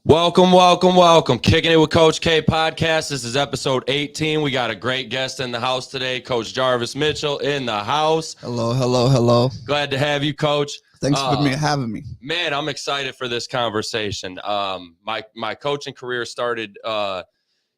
Welcome. Kicking It with Coach K podcast. This is episode 18. We got a great guest in the house today, Coach Jarvis Mitchell in the house. Hello. Glad to have you, Coach. Thanks for having me. Man, I'm excited for this conversation. My coaching career started,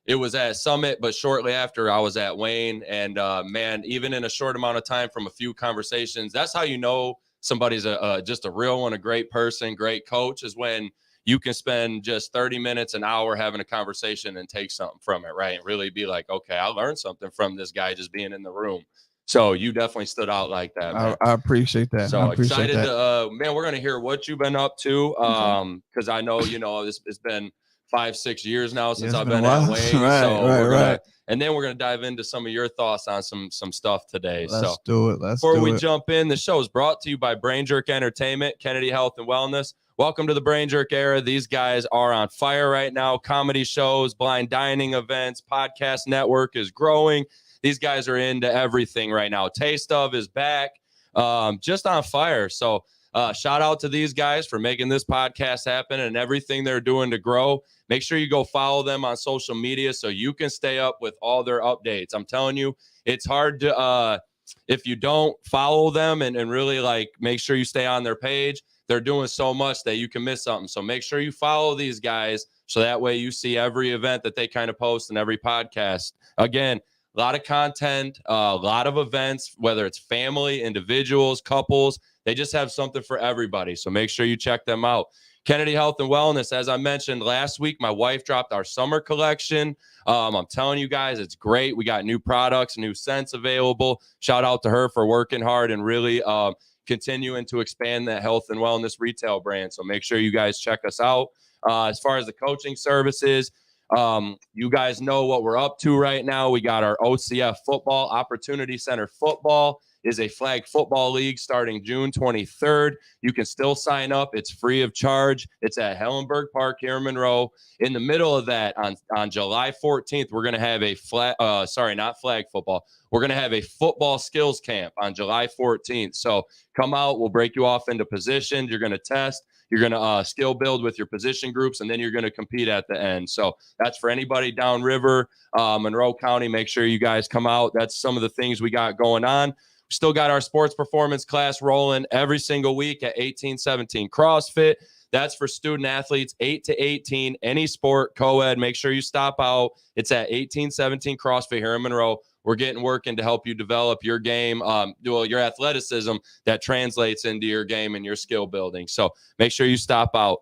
it was at Summit, but shortly after I was at Wayne. And man, even in a short amount of time from a few conversations, that's how you know somebody's just a real one, a great person, great coach, is when you can spend just 30 minutes, an hour having a conversation and take something from it, right? And really be like, okay, I learned something from this guy just being in the room. So you definitely stood out like that, man. I appreciate that. So excited to, man, we're going to hear what you've been up to. Because I know, it's been 5-6 years now since I've been at Wayne. Right. And then we're going to dive into some of your thoughts on some stuff today. Let's do it. Before we jump in, the show is brought to you by BrainJerk Entertainment, Kennedy Health and Wellness. Welcome to the BrainJerk era. These guys are on fire right now. Comedy shows, blind dining events, podcast network is growing. These guys are into everything right now. Taste of is back, just on fire. So shout out to these guys for making this podcast happen and everything they're doing to grow. Make sure you go follow them on social media so you can stay up with all their updates. I'm telling you, it's hard to if you don't follow them and really like make sure you stay on their page. They're doing so much that you can miss something. So make sure you follow these guys so that way you see every event that they kind of post and every podcast. Again, a lot of content, a lot of events, whether it's family, individuals, couples, they just have something for everybody. So make sure you check them out. Kennedy Health and Wellness, as I mentioned last week, my wife dropped our summer collection. I'm telling you guys, it's great. We got new products, new scents available. Shout out to her for working hard and really continuing to expand that health and wellness retail brand. So make sure you guys check us out. As far as the coaching services, you guys know what we're up to right now. We got our OCF football, Opportunity Center Football is a flag football league starting June 23rd. You can still sign up. It's free of charge. It's at Hellenberg Park here in Monroe. In the middle of that, on July 14th, we're going to have a not flag football. We're going to have a football skills camp on July 14th. So come out. We'll break you off into positions. You're going to test. You're going to skill build with your position groups, and then you're going to compete at the end. So that's for anybody downriver, Monroe County. Make sure you guys come out. That's some of the things we got going on. We still got our sports performance class rolling every single week at 1817 CrossFit. That's for student athletes 8 to 18, any sport, co-ed. Make sure you stop out. It's at 1817 CrossFit here in Monroe. We're getting working to help you develop your game, your athleticism that translates into your game and your skill building. So make sure you stop out.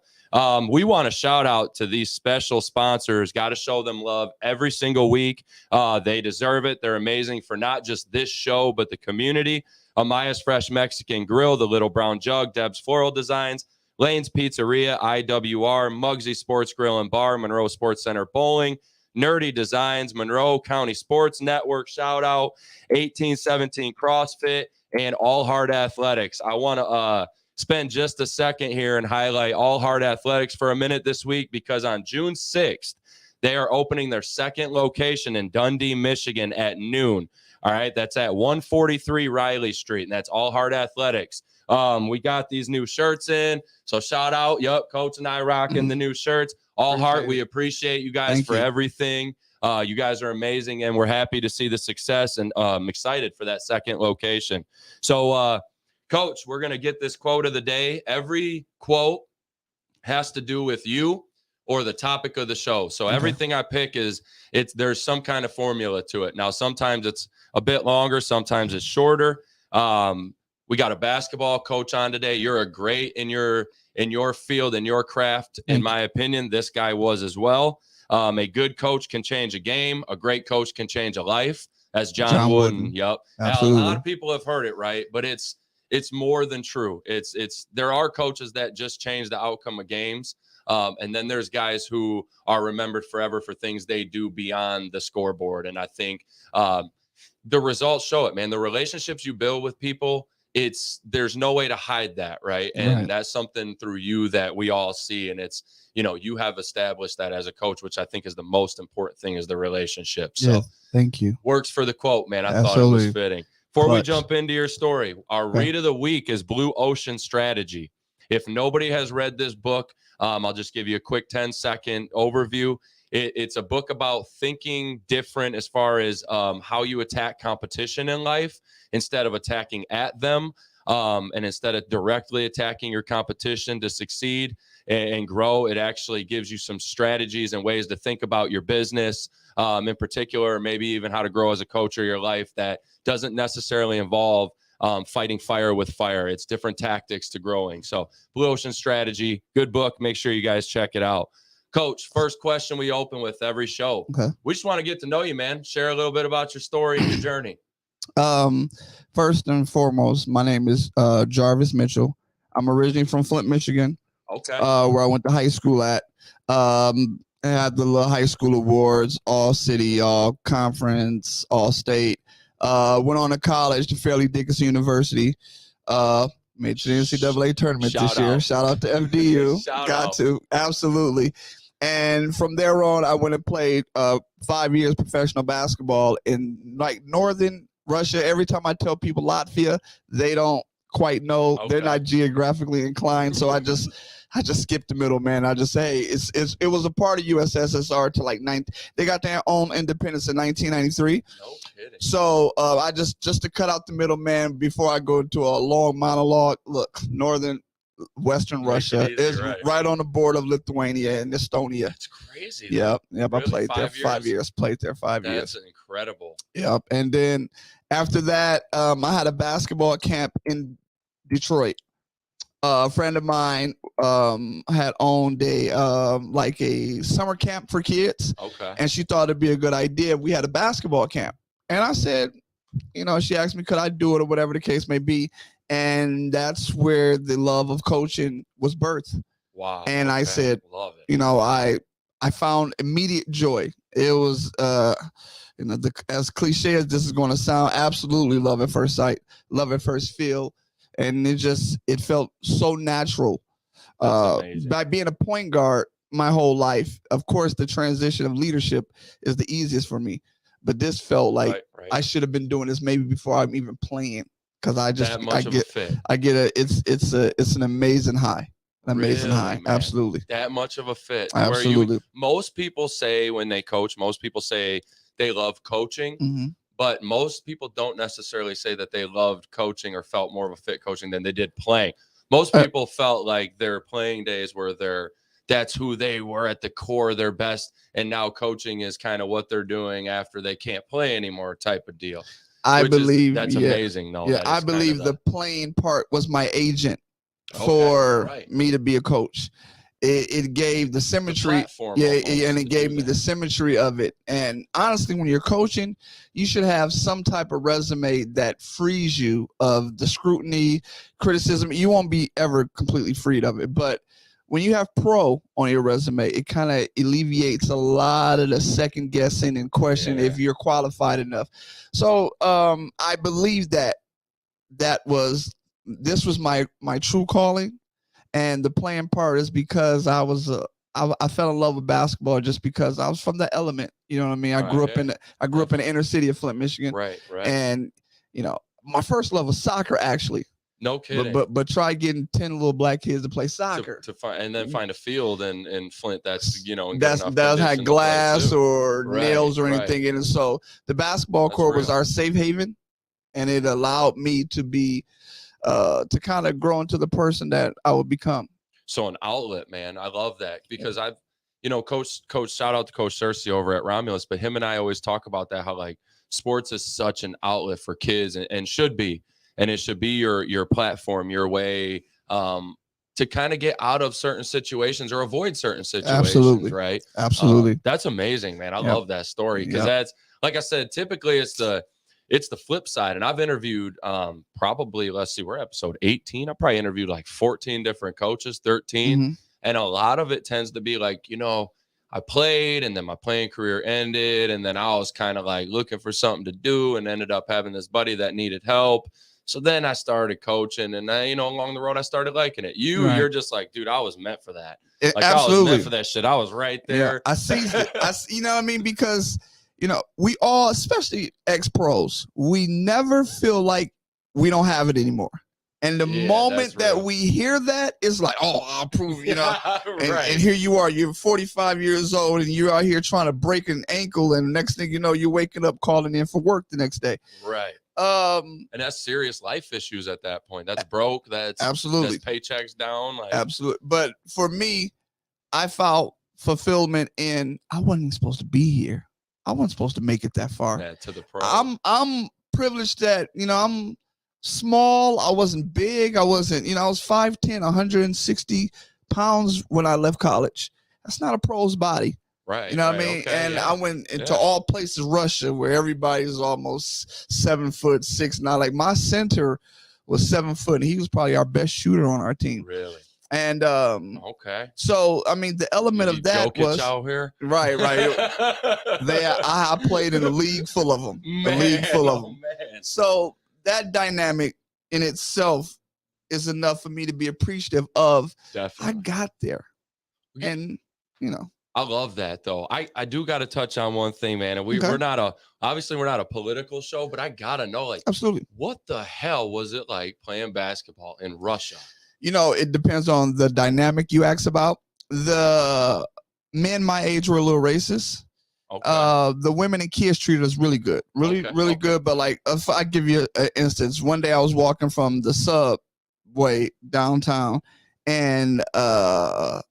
We want to shout out to these special sponsors. Got to show them love every single week. They deserve it. They're amazing for not just this show, but the community. Amaya's Fresh Mexican Grill, the Little Brown Jug, Deb's Floral Designs, Lane's Pizzeria, IWR, Muggsy Sports Grill and Bar, Monroe Sports Center Bowling, Nerdy Designs, Monroe County Sports Network, shout out, 1817 CrossFit, and All Hard Athletics. I want to spend just a second here and highlight All Hard Athletics for a minute this week because on June 6th, they are opening their second location in Dundee, Michigan at noon. All right, that's at 143 Riley Street, and that's All Hard Athletics. We got these new shirts in, so shout out. Yep, Coach and I rocking the new shirts. All Heart, we appreciate you guys for everything. You guys are amazing, and we're happy to see the success, and I'm excited for that second location. So, Coach, we're going to get this quote of the day. Every quote has to do with you or the topic of the show. So everything I pick there's some kind of formula to it. Now, sometimes it's a bit longer, sometimes it's shorter. We got a basketball coach on today. You're a great in your field, in your craft. In my opinion, this guy was as well. A good coach can change a game. A great coach can change a life. That's John Wooden. Yep. Absolutely. A lot of people have heard it, right? But it's more than true. There are coaches that just change the outcome of games. And then there's guys who are remembered forever for things they do beyond the scoreboard. And I think the results show it, man. The relationships you build with people, there's no way to hide that, right? And that's something through you that we all see. And it's, you have established that as a coach, which I think is the most important thing is the relationship. So thank you. Works for the quote, man. I thought it was fitting. Before we jump into your story, our read of the week is Blue Ocean Strategy. If nobody has read this book, I'll just give you a quick 10-second overview. It's a book about thinking different as far as how you attack competition in life instead of attacking at them, and instead of directly attacking your competition to succeed and grow. It actually gives you some strategies and ways to think about your business, in particular, maybe even how to grow as a coach or your life that doesn't necessarily involve fighting fire with fire. It's different tactics to growing. So Blue Ocean Strategy, good book. Make sure you guys check it out. Coach, first question we open with every show. Okay. We just want to get to know you, man. Share a little bit about your story and your journey. First and foremost, my name is Jarvis Mitchell. I'm originally from Flint, Michigan. Okay. Where I went to high school at. I had the little high school awards, all city, all conference, all state. Went on to college to Fairleigh Dickinson University. Made the NCAA tournament this year. Shout out to FDU. Got to. Absolutely. And from there on, I went and played 5 years professional basketball in like northern Russia. Every time I tell people Latvia, they don't quite know. Okay. They're not geographically inclined. So I just skipped the middle, man. I just say it was a part of USSR to like they got their own independence in 1993. No kidding. So I just to cut out the middle, man, before I go into a long monologue. Look, Western Russia is right on the border of Lithuania and Estonia. That's crazy. Yep. Really? I played there 5 years. Played there 5 years. That's incredible. Yep. And then after that, I had a basketball camp in Detroit. A friend of mine had owned a summer camp for kids. Okay. And she thought it'd be a good idea. We had a basketball camp. And I said, she asked me, could I do it or whatever the case may be. And that's where the love of coaching was birthed. Wow. And I said, love it. I found immediate joy. It was, as cliche as this is going to sound, absolutely love at first sight, love at first feel. And it felt so natural. By being a point guard my whole life, of course, the transition of leadership is the easiest for me. But this felt like I should have been doing this maybe before I'm even playing. Because it's an amazing high. Amazing high. Man. Absolutely. That much of a fit. Absolutely. Most people say when they coach, most people say they love coaching. Mm-hmm. But most people don't necessarily say that they loved coaching or felt more of a fit coaching than they did playing. Most people felt like their playing days were that's who they were at the core of their best. And now coaching is kind of what they're doing after they can't play anymore type of deal. I believe that's amazing, though. Yeah, I believe the playing part was my agent for me to be a coach. It gave the symmetry, and it gave me the symmetry of it. And honestly, when you're coaching, you should have some type of resume that frees you of the scrutiny, criticism. You won't be ever completely freed of it, but when you have pro on your resume, it kind of alleviates a lot of the second guessing and question if you're qualified enough. So I believe this was my true calling, and the playing part is because I fell in love with basketball just because I was from the element. You know what I mean? I grew up in the inner city of Flint, Michigan. Right. And my first love was soccer, actually. No kidding. But try getting 10 little black kids to play soccer to find a field in Flint that's that had glass or nails or anything in it. So the basketball court was our safe haven, and it allowed me to be to kind of grow into the person that I would become. So an outlet, man. I love that because I've Coach, shout out to Coach Cersei over at Romulus, but him and I always talk about that, how like sports is such an outlet for kids and should be. And it should be your platform, your way to kind of get out of certain situations or avoid certain situations. Absolutely. Right? Absolutely. That's amazing, man. I love that story because that's, like I said, typically it's the flip side. And I've interviewed probably, we're episode 18. I probably interviewed like 14 different coaches, 13. Mm-hmm. And a lot of it tends to be like, I played and then my playing career ended. And then I was kind of like looking for something to do and ended up having this buddy that needed help. So then I started coaching, and along the road, I started liking it. You're just like, dude, I was meant for that. Absolutely. I was meant for that shit. I was right there. Yeah, I seized it. You know what I mean? Because, we all, especially ex-pros, we never feel like we don't have it anymore. And the moment that we hear that, it's like, oh, I'll prove, you know. And here you are, you're 45 years old, and you're out here trying to break an ankle, and next thing you know, you're waking up calling in for work the next day. Right. And that's serious life issues at that point. That's broke. That's absolutely. That's paychecks down. Like. Absolutely. But for me, I found fulfillment in I wasn't even supposed to be here. I wasn't supposed to make it that far. Yeah, to the pro. I'm privileged that, you know, I'm small. I wasn't big. I wasn't, you know, I was 5'10", 160 pounds when I left college. That's not a pro's body. Right. You know what I mean? Okay, and I went into all places, Russia, where everybody's almost 7'6". Now, like my center was 7 foot, and he was probably our best shooter on our team. Really? And okay. So I mean, the element of that was out here. Right. I played in a league full of them. Man. So that dynamic in itself is enough for me to be appreciative of. Definitely. I got there, and you know. I love that though. I do got to touch on one thing, man. And we're not obviously we're not a political show, but I gotta know, like, absolutely, what the hell was it like playing basketball in Russia? You know, it depends on the dynamic you ask about. The men my age were a little racist. Okay. The women and kids treated us really good, really good. But like, if I give you an instance, one day I was walking from the subway downtown, and a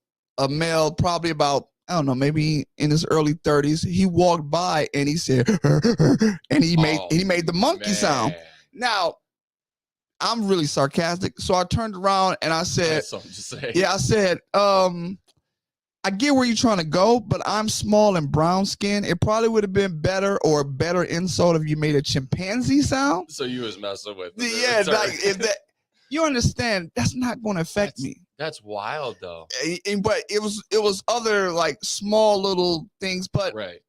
male, probably about, I don't know, maybe in his early 30s, he walked by and he said, and he made the monkey sound. Now, I'm really sarcastic, so I turned around and I said, I said, I get where you're trying to go, but I'm small and brown skin. It probably would have been better or a better insult if you made a chimpanzee sound. So you was messing with it. Yeah, like if that, you understand, that's not going to affect me. That's wild though. But it was other like small little things, but right.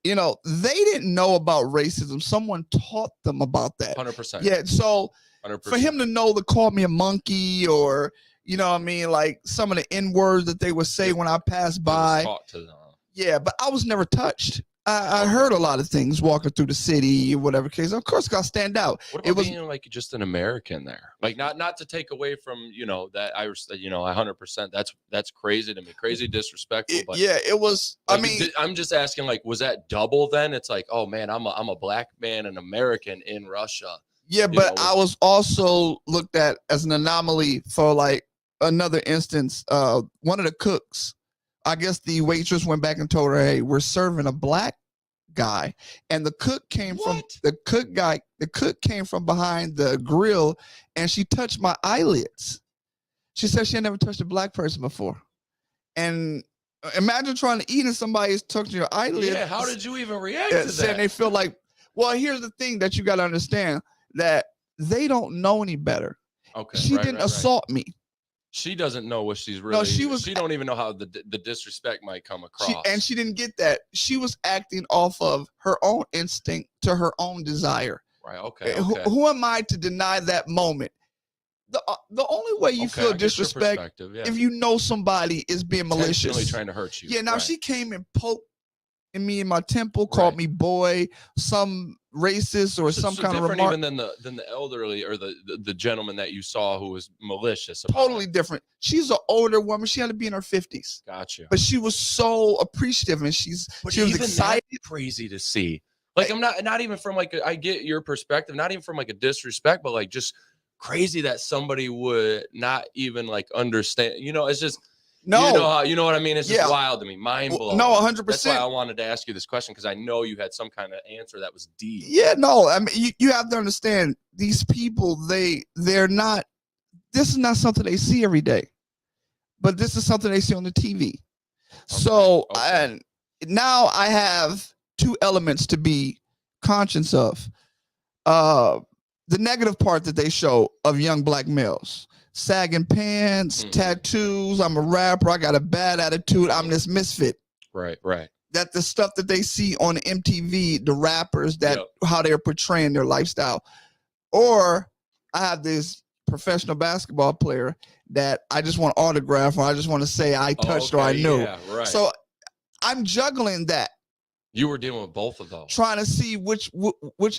You know, they didn't know about racism. Someone taught them about that. 100%. Yeah, so 100%. For him to know to call me a monkey, or you know what I mean, like some of the N words that they would say when I passed by. Talk to them. Yeah, but I was never touched. I heard a lot of things walking through the city, whatever case. Of course, got to stand out. What about being like just an American there? Like not to take away from, you know, that I 100%. That's crazy to me. Crazy disrespectful. But yeah, it was. Like, I mean, I'm just asking, like, was that double then? It's like, oh man, I'm a black man, an American in Russia. Yeah, but I was also looked at as an anomaly for like another instance. One of the cooks, I guess the waitress went back and told her, hey, we're serving a black guy. And the cook came from behind the grill, and she touched my eyelids. She said she had never touched a black person before. And imagine trying to eat and somebody's touching your eyelids. Yeah, how did you even react to that? They feel like, well, here's the thing that you got to understand, that they don't know any better. Okay. She didn't assault me. She doesn't know what she's really. No, she don't even know how the disrespect might come across. She didn't get that. She was acting off of her own instinct to her own desire. Right. Okay. Who am I to deny that moment? The only way you feel disrespect if you know somebody is being malicious, really trying to hurt you. Yeah. Now she came and poked me in my temple, called me boy, some racist or some kind of remark. Even than the elderly or the gentleman that you saw who was malicious. Totally different. She's an older woman. She had to be in her 50s. Gotcha. But she was so appreciative, and she was excited. Crazy to see. Like, I'm not even from like I get your perspective, not even from like a disrespect, but like just crazy that somebody would not even like understand. You know, it's just. No, you know what I mean? It's just wild to me, mind blowing. No, 100%. That's why I wanted to ask you this question, because I know you had some kind of answer that was deep. Yeah, no, I mean, you have to understand, these people, they're not. This is not something they see every day, but this is something they see on the TV. So, and now I have two elements to be conscious of. The negative part that they show of young black males. Sagging pants, tattoos, I'm a rapper, I got a bad attitude, I'm this misfit. Right. That the stuff that they see on MTV, the rappers, that how they're portraying their lifestyle. Or I have this professional basketball player that I just want autograph, or I just want to say I touched or I knew. Yeah, right. So I'm juggling that. You were dealing with both of those. Trying to see which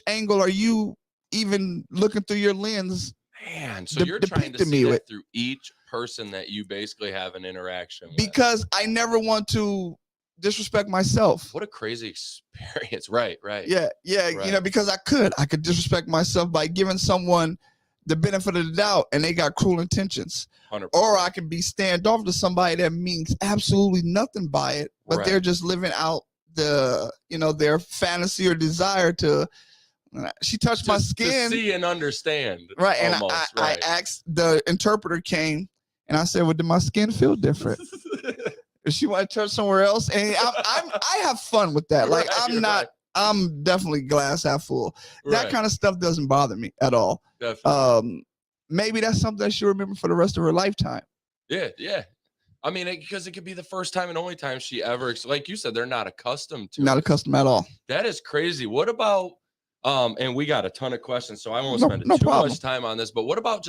angle are you even looking through your lens Man, so you're trying to see that through each person that you basically have an interaction with. Because I never want to disrespect myself. What a crazy experience. Right. Yeah. Right. Because I could disrespect myself by giving someone the benefit of the doubt and they got cruel intentions. 100%. Or I can be standoff to somebody that means absolutely nothing by it, but they're just living out their fantasy or desire to. She touched my skin to see and understand. Right. And I asked, the interpreter came and I said, well, did my skin feel different? If she want to touch somewhere else. And I have fun with that. Like I'm definitely glass half full. That kind of stuff doesn't bother me at all. Definitely. Maybe that's something that she'll remember for the rest of her lifetime. Yeah. I mean, because it could be the first time and only time she ever, like you said, they're not accustomed to Not accustomed at all. That is crazy. What about, and we got a ton of questions, so I won't spend too much time on this, but what about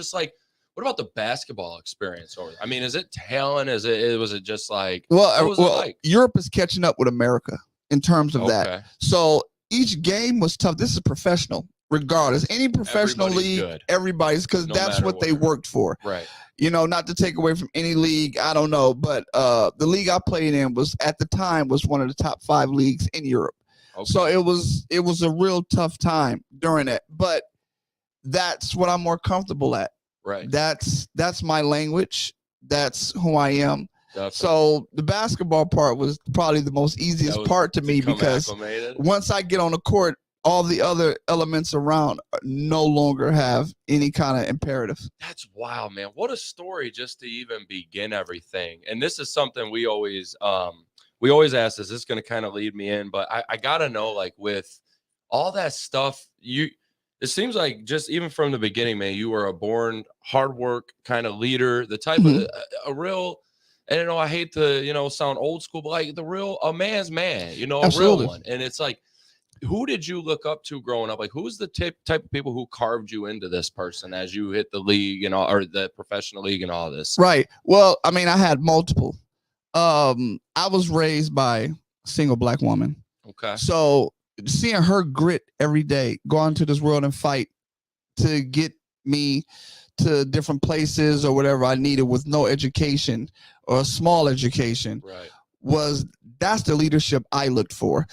what about the basketball experience? Or, I mean, is it talent? Was it just like, Europe is catching up with America in terms of that. So each game was tough. This is professional, regardless. Any professional league, everybody's, because that's what they worked for. Right. Not to take away from any league, I don't know, but the league I played in was at the time was one of the top 5 leagues in Europe. Okay. So it was a real tough time during it, but that's what I'm more comfortable at. Right. That's my language. That's who I am. Definitely. So the basketball part was probably the most easiest part to me because once I get on the court, all the other elements around no longer have any kind of imperative. That's wild, man. What a story just to even begin everything. And this is something we always ask, is this going to kind of lead me in? But I got to know, like, with all that stuff, it seems like just even from the beginning, man, you were a born hard work kind of leader, the type of a real, and I hate to, sound old school, but like a man's man, a real one. And it's like, who did you look up to growing up? Like, who's the type of people who carved you into this person as you hit the league and all, or the professional league and all this? Right. Well, I mean, I had multiple. I was raised by a single black woman. Okay. So seeing her grit every day, go into this world and fight to get me to different places or whatever I needed with no education or a small education, right, that's the leadership I looked for.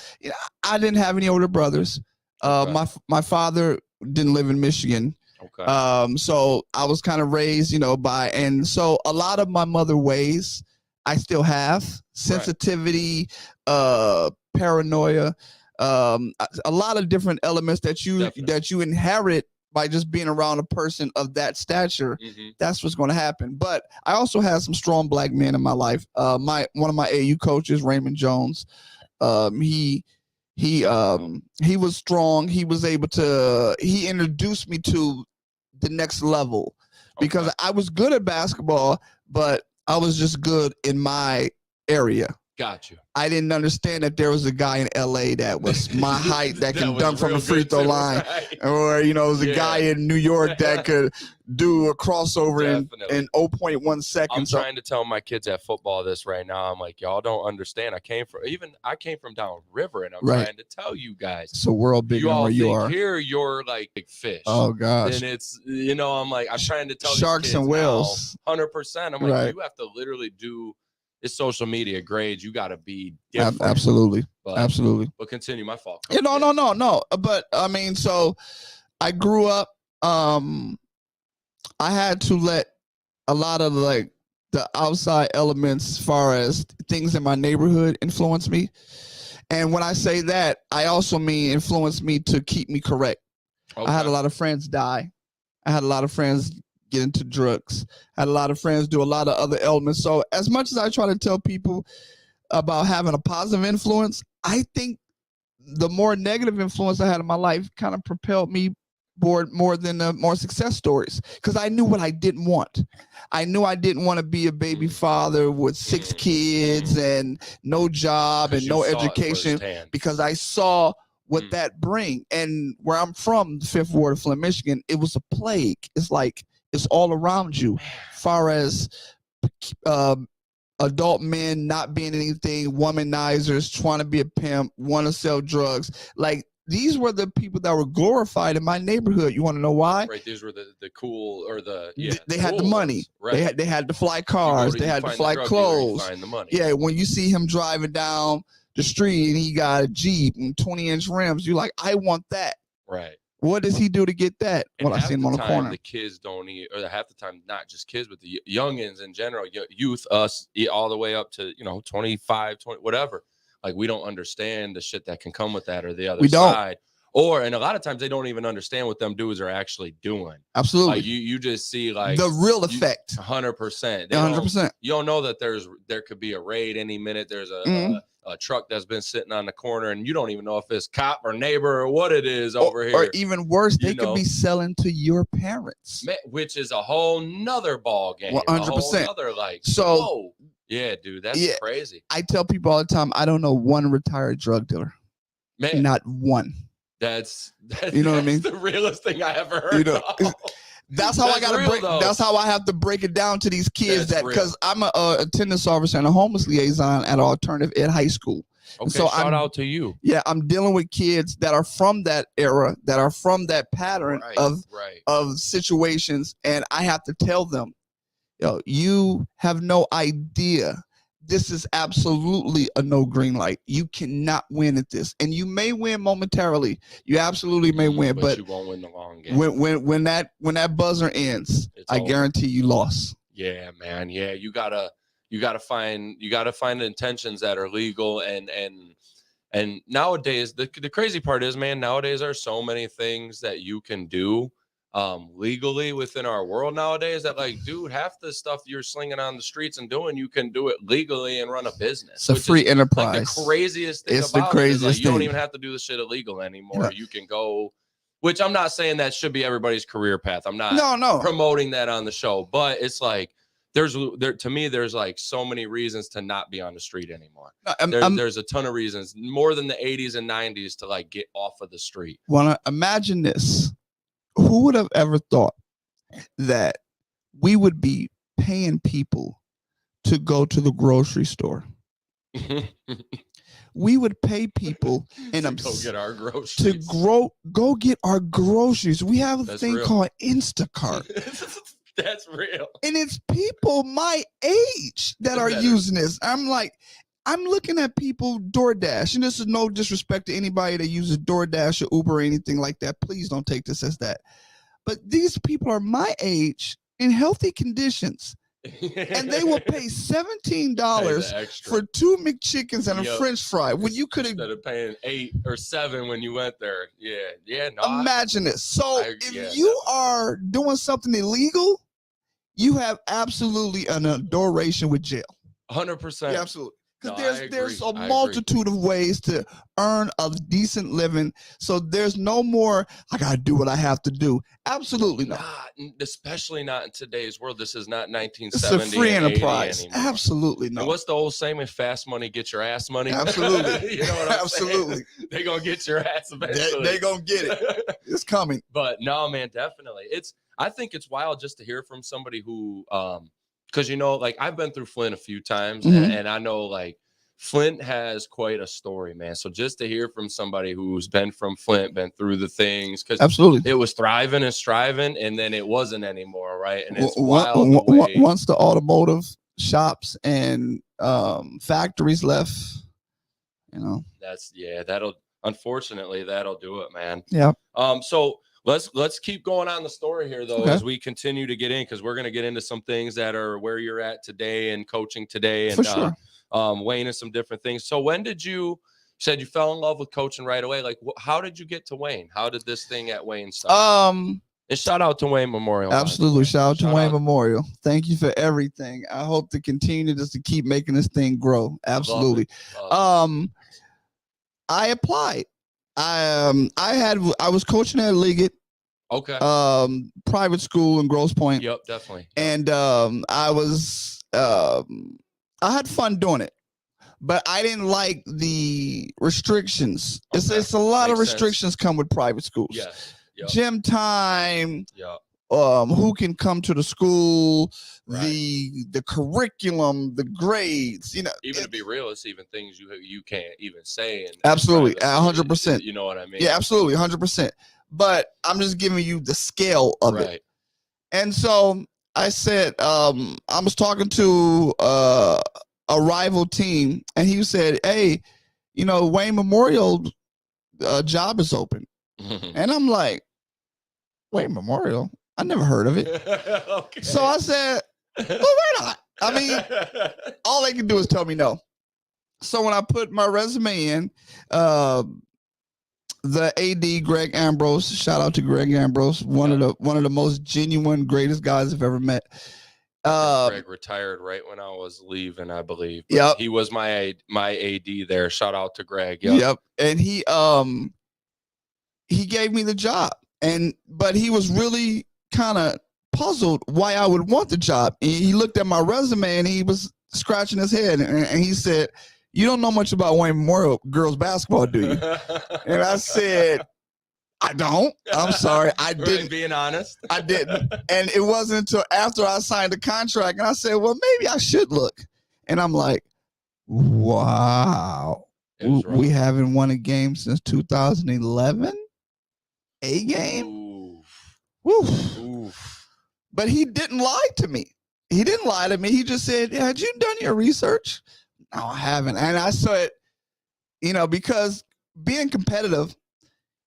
I didn't have any older brothers. My father didn't live in Michigan. Okay. So I was kind of raised, and so a lot of my mother ways I still have sensitivity, paranoia, a lot of different elements that you inherit by just being around a person of that stature. That's what's going to happen. But I also had some strong black men in my life. One of my AU coaches, Raymond Jones, he was strong. He was able to, he introduced me to the next level because I was good at basketball, but I was just good in my area. Got you. I didn't understand that there was a guy in LA that was my height that can dunk from the free throw line, or was a guy in New York that could do a crossover in 0.1 seconds. I'm trying to tell my kids at football this right now. I'm like, y'all don't understand. I came from downriver, and I'm trying to tell you guys. It's a world bigger than where you are. Here, you're like big fish. Oh gosh. And it's I'm like, I'm trying to tell sharks and whales. 100%. I'm like, you have to literally do. It's social media grades. You got to be different. Absolutely. Absolutely. But continue. My fault. No. But I mean, so I grew up, I had to let a lot of like the outside elements as far as things in my neighborhood influence me. And when I say that, I also mean influence me to keep me correct. I had a lot of friends die. I had a lot of friends get into drugs. I had a lot of friends do a lot of other elements. So as much as I try to tell people about having a positive influence, I think the more negative influence I had in my life kind of propelled me more than the more success stories, because I knew what I didn't want. I knew I didn't want to be a baby father with 6 kids and no job and no education, because I saw what that bring. And where I'm from, the 5th Ward of Flint, Michigan, it was a plague. It's like, it's all around you, far as adult men not being anything, womanizers, trying to be a pimp, want to sell drugs. Like, these were the people that were glorified in my neighborhood. You want to know why? Right. These were the cool, or they had the money. Ones. Right. They had to fly cars. They had to fly clothes. Find the money. Yeah. When you see him driving down the street and he got a Jeep and 20-inch rims, you're like, I want that. Right. What does he do to get that? And well, I see him on the corner. The kids don't eat, or half the time, not just kids, but the youngins in general, youth, us, all the way up to 25, 20, whatever. Like, we don't understand the shit that can come with that, or the other side. And a lot of times they don't even understand what them dudes are actually doing. Absolutely. Like, you just see like the real effect. 100%. 100%. You don't know that there could be a raid any minute. There's a truck that's been sitting on the corner, and you don't even know if it's cop or neighbor or what it is over here. Or even worse, they could be selling to your parents, which is a whole nother ball game. 100%. Whoa. Yeah, dude, that's crazy. I tell people all the time, I don't know one retired drug dealer. Man, not one. That's you know what I mean? The realest thing I ever heard. That's how I gotta break. That's how I have to break it down to these kids. Because I'm a attendance officer and a homeless liaison at Alternative Ed High School. Okay, so shout out to you. Yeah, I'm dealing with kids that are from that era, that are from that pattern of situations, and I have to tell them, you have no idea. This is absolutely a no green light. You cannot win at this, and you may win momentarily. You absolutely may win, but you won't win the long game. When that buzzer ends, I guarantee you lost. Yeah, man. Yeah, you gotta find intentions that are legal, and nowadays the crazy part is, man, nowadays there are so many things that you can do legally within our world nowadays that, like, dude, half the stuff you're slinging on the streets and doing, you can do it legally and run a business. It's a free enterprise. Like, the craziest thing it's about the craziest it is, like, you don't thing. even have to do the shit illegal anymore. Yeah. You can go, which I'm not saying that should be everybody's career path. I'm not promoting that on the show, but it's like to me there's like so many reasons to not be on the street anymore. There's a ton of reasons, more than the 80s and 90s, to like get off of the street. Well, imagine this. Who would have ever thought that we would be paying people to go to the grocery store? We would pay people and go get our groceries. Go get our groceries. We have a thing called Instacart. That's real. And it's people my age that are using this. I'm looking at people DoorDash, and this is no disrespect to anybody that uses DoorDash or Uber or anything like that. Please don't take this as that. But these people are my age in healthy conditions, and they will pay $17 for 2 McChickens and a French fry when you could have, instead of paying 8 or 7 when you went there. Imagine this. So if you are doing something illegal, you have absolutely an adoration with jail. 100%. Yeah, absolutely. Because there's a multitude of ways to earn a decent living. So there's no more, I got to do what I have to do. Absolutely not. Especially not in today's world. This is not 1970. It's a free enterprise. Absolutely not. And what's the old saying? If fast money gets your ass money. Absolutely. You know what I'm Absolutely. saying? They're going to get your ass eventually. They're going to get it. It's coming. But no, man, definitely. I think it's wild just to hear from somebody who, because, like, I've been through Flint a few times, and I know, like, Flint has quite a story, man. So just to hear from somebody who's been from Flint, been through the things, because absolutely, it was thriving and striving, and then it wasn't anymore, right? And it's wild. Once the automotive shops and factories left, unfortunately that'll do it, man. Yeah. So let's keep going on the story here, though, as we continue to get in, because we're going to get into some things that are where you're at today and coaching today, and for sure. Wayne, and some different things. So when did you said you fell in love with coaching right away? Like, how did you get to Wayne? How did this thing at Wayne start? And shout out to Wayne Memorial. Absolutely. Shout out to Wayne Memorial. Thank you for everything. I hope to continue just to keep making this thing grow. Absolutely. I applied. I was coaching at Liggett. Okay. Private school in Grosse Pointe. Yep, definitely. And I had fun doing it, but I didn't like the restrictions. Okay. It's a lot of restrictions come with private schools. Yes. Yep. Gym time. Yeah. who can come to the school, right. the curriculum, the grades, even to be real, it's even things you can't even say. And absolutely, 100%. You know what I mean? Yeah, absolutely, 100%. But I'm just giving you the scale of it. And so I said, I was talking to a rival team, and he said, "Hey, Wayne Memorial job is open." And I'm like, "Wayne Memorial? I never heard of it." Okay. So I said, "Well, why not?" I mean, all they can do is tell me no. So when I put my resume in, the AD Greg Ambrose, shout out to Greg Ambrose, one of the most genuine, greatest guys I've ever met. Greg retired right when I was leaving, I believe. Yep. He was my AD there. Shout out to Greg. Yep. And he gave me the job, but he was really kind of puzzled why I would want the job. And he looked at my resume and he was scratching his head, and he said, "You don't know much about Wayne Memorial girls basketball, do you?" And I said, "I don't. I'm sorry. I didn't." Right, being honest. I didn't. And it wasn't until after I signed the contract and I said, "Well, maybe I should look." And I'm like, wow. We haven't won a game since 2011. A game? Oof. Oof. But he didn't lie to me. He didn't lie to me. He just said, "Had you done your research?" "No, I haven't." And I said, because being competitive,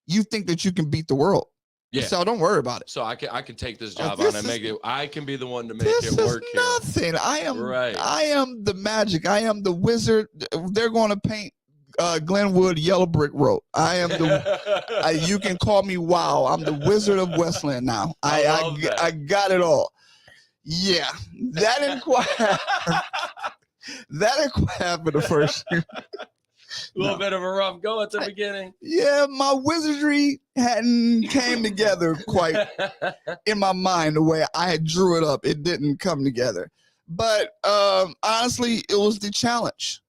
you think that you can beat the world. Yeah. So don't worry about it. So I can take this job on and make it. I can be the one to make it work. This is nothing. I am the magic. I am the wizard. They're going to paint Glenwood yellow brick road. I am the. You can call me Wow. I'm the Wizard of Westland now. I got it all. Yeah, that didn't quite happen. That didn't quite happen the first year. A little bit of a rough go at the beginning. Yeah, my wizardry hadn't came together quite in my mind the way I had drew it up. It didn't come together. But honestly, it was the challenge,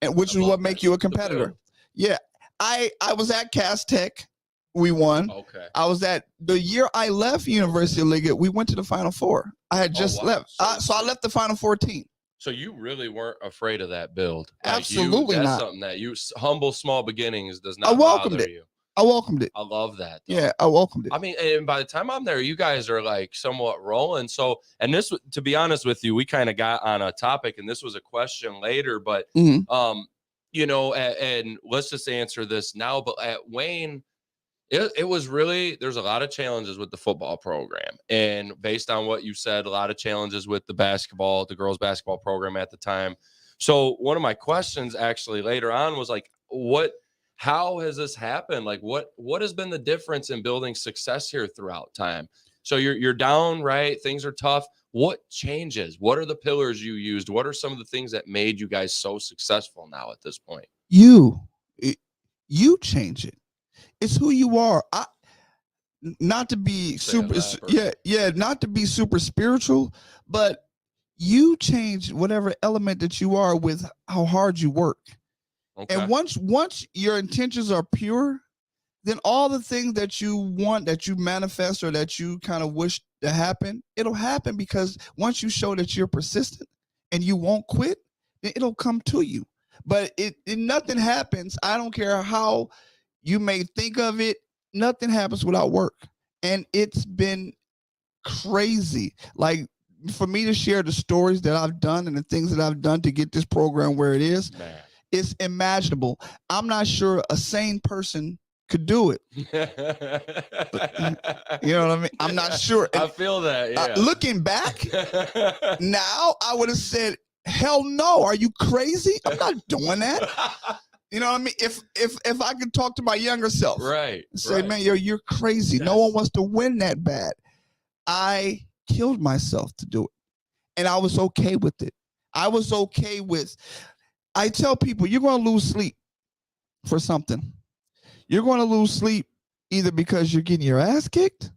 and which is what make you a competitor. Yeah, I was at Cass Tech. We won. Okay. I was at the year I left University of Liggett. We went to the Final Four. I had just left. So I left the Final Four team. So you really weren't afraid of that build. Absolutely that's not. Something that humble small beginnings does not bother you. I welcomed it. I love that. Though. Yeah, I welcomed it. I mean, and by the time I'm there, you guys are like somewhat rolling. So, and this, to be honest with you, we kind of got on a topic, and this was a question later, but and let's just answer this now. But at Wayne, it was really, there's a lot of challenges with the football program, and based on what you said, a lot of challenges with the girls basketball program at the time. So one of my questions actually later on was like, how has this happened? Like what has been the difference in building success here throughout time? So you're down, right? Things are tough. What changes? What are the pillars you used? What are some of the things that made you guys so successful now at this point? You change it. It's who you are. Not to be not to be super spiritual, but you change whatever element that you are with how hard you work. Okay. And once your intentions are pure, then all the things that you want, that you manifest, or that you kind of wish to happen, it'll happen, because once you show that you're persistent and you won't quit, then it'll come to you. But nothing happens. I don't care how you may think of it, nothing happens without work. And it's been crazy. Like, for me to share the stories that I've done and the things that I've done to get this program where it is, it's imaginable. I'm not sure a sane person could do it. But, you know what I mean? I'm not sure. And, I feel that, yeah. Looking back, now I would have said, hell no, are you crazy? I'm not doing that. You know what I mean? If I could talk to my younger self, right, say, man, you're crazy. Yes. No one wants to win that bad. I killed myself to do it, and I was okay with it. I was okay with. I tell people, you're going to lose sleep for something. You're going to lose sleep either because you're getting your ass kicked,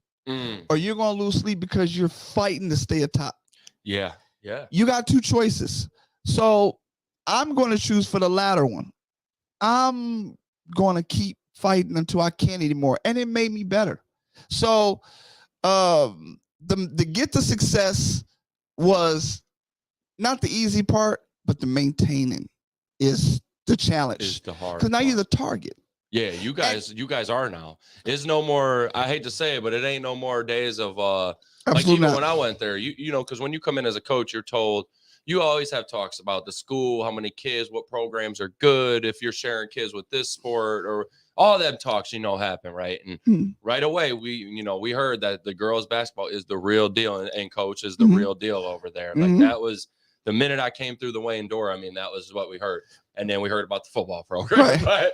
or you're going to lose sleep because you're fighting to stay atop. Yeah, yeah. You got two choices. So I'm going to choose for the latter one. I'm going to keep fighting until I can't anymore. And it made me better. So the get to success was not the easy part, but the maintaining is the challenge. Is the hard because now you're the target. Yeah, you guys are now. There's no more, I hate to say it, but it ain't no more days of like even when I went there, you know, because when you come in as a coach, you're told you always have talks about the school, how many kids, what programs are good, if you're sharing kids with this sport, or all them talks, you know, happen, right? And right away, we heard that the girls basketball is the real deal, and coach is the real deal over there. Like that was the minute I came through the Wayne door. I mean, that was what we heard. And then we heard about the football program. Right.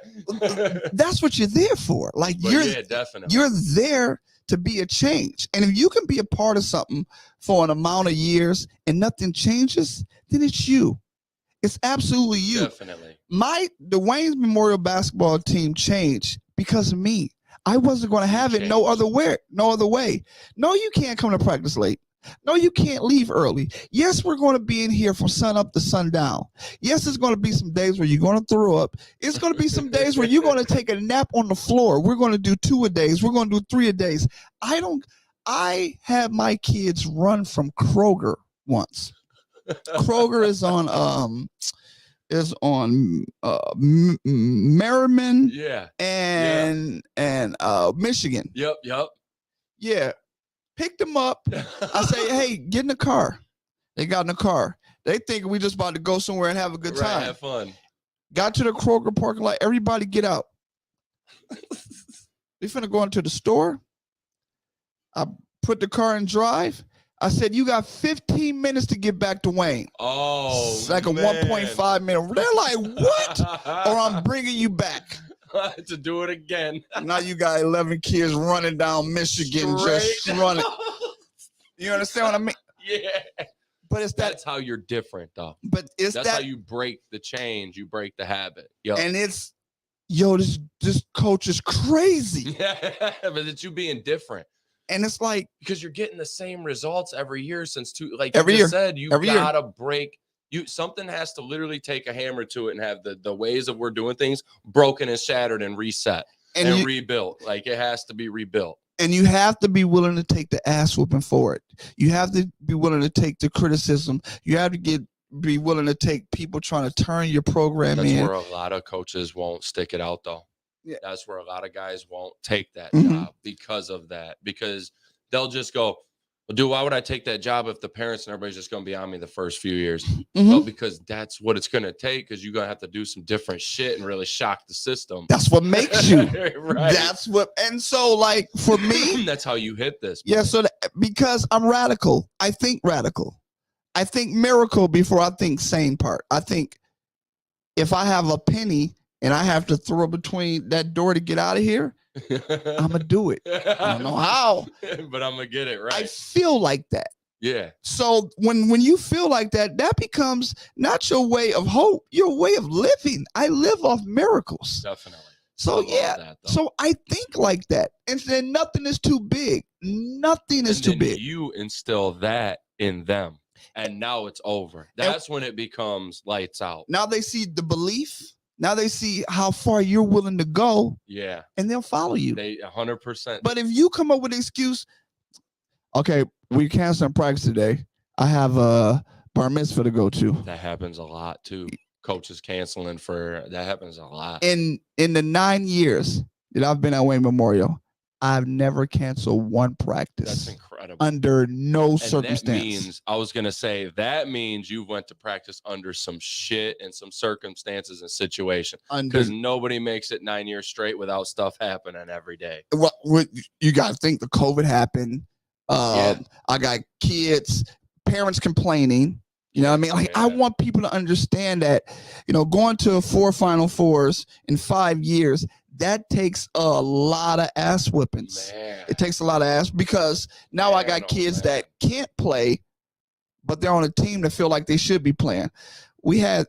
That's what you're there for. Like definitely. You're there to be a change. And if you can be a part of something for an amount of years and nothing changes, then it's you. It's absolutely you. Definitely. The Wayne's Memorial basketball team changed because of me. I wasn't going to have it no other way. No, you can't come to practice late. No, you can't leave early. Yes, we're going to be in here from sun up to sundown. Yes, there's going to be some days where you're going to throw up. It's going to be some days where you're going to take a nap on the floor. We're going to do 2 a days. We're going to do 3 a days. I had my kids run from Kroger once. Kroger is on Merriman and Michigan. Yep. Yeah. Picked them up. I say, hey, get in the car. They got in the car. They think we just about to go somewhere and have a good time. Have fun. Got to the Kroger parking lot. Everybody get out. We finna go into the store. I put the car in drive. I said, you got 15 minutes to get back to Wayne. Oh, it's like a 1.5 minute. They're like, what? Or I'm bringing you back. To do it again. Now you got 11 kids running down Michigan, just running. You understand what I mean? Yeah. But that's how you're different, though. But that's how you break the change. You break the habit. Yo. And it's, this coach is crazy. Yeah, but it's you being different. And it's like, because you're getting the same results every year since every year. Said you gotta break. Something has to literally take a hammer to it and have the ways that we're doing things broken and shattered and reset and rebuilt. Like it has to be rebuilt. And you have to be willing to take the ass whooping for it. You have to be willing to take the criticism. You have to be willing to take people trying to turn your program in. That's where a lot of coaches won't stick it out, though. Yeah. That's where a lot of guys won't take that job because of that. Because they'll just go, well, dude, why would I take that job if the parents and everybody's just going to be on me the first few years? Well, because that's what it's going to take, because you're going to have to do some different shit and really shock the system. That's what makes you. Right. And so, like, for me. That's how you hit this. Yeah, so because I'm radical. I think radical. I think miracle before I think sane part. I think if I have a penny and I have to throw between that door to get out of here, I'm going to do it. I don't know how. But I'm going to get it right. I feel like that. Yeah. So when you feel like that, that becomes not your way of hope, your way of living. I live off miracles. Definitely. So so I think like that. And then nothing is too big. Nothing is too big. You instill that in them. And now it's over. That's when it becomes lights out. Now they see the belief. Now they see how far you're willing to go. Yeah. And they'll follow you. They 100%. But if you come up with an excuse, okay, we canceled practice today. I have a bar mitzvah to go to. That happens a lot too. Coaches canceling that happens a lot. In the 9 years that I've been at Wayne Memorial, I've never canceled one practice. That's incredible. Under no circumstance. That means you went to practice under some shit and some circumstances and situation. Because nobody makes it 9 years straight without stuff happening every day. Well, you got to think the COVID happened. I got kids, parents complaining. You know what I mean? Like, I want people to understand that, going to 4 Final Fours in 5 years, that takes a lot of ass whippings. Man. It takes a lot of ass, because now I got kids that can't play, but they're on a team that feel like they should be playing. We have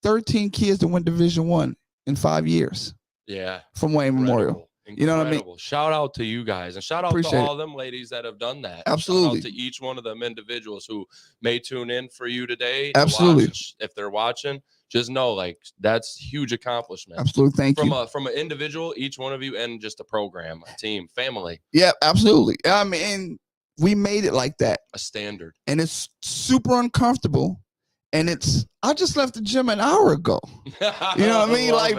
13 kids that went Division I in 5 years. Yeah. From Wayne Memorial. You know what I mean? Shout out to you guys, and shout out to all them ladies that have done that. Absolutely. Shout out to each one of them individuals who may tune in for you today. Absolutely. If they're watching, just know, like, that's huge accomplishment. Absolutely. Thank you. From an individual, each one of you, and just a program, a team, family. Yeah, absolutely. I mean, we made it like that. A standard. And it's super uncomfortable. And I just left the gym an hour ago. You know what I mean? Like,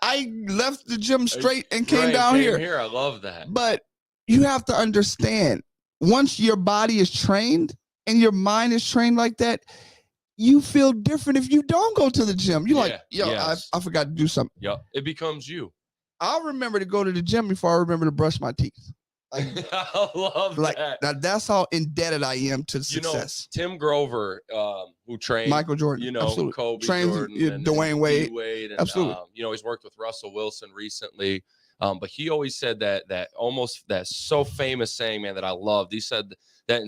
I left the gym straight and came down here. I love that. But you have to understand, once your body is trained and your mind is trained like that, you feel different if you don't go to the gym. You're like, yo, I forgot to do something. Yep. It becomes you. I'll remember to go to the gym before I remember to brush my teeth. Like, I love that. Now that's how indebted I am to success. You know, Tim Grover, who trained Michael Jordan, you know, absolutely. Kobe Trains, Jordan, and Dwayne Wade, and, absolutely. You know, he's worked with Russell Wilson recently. But he always said that so famous saying, man, that I loved. He said that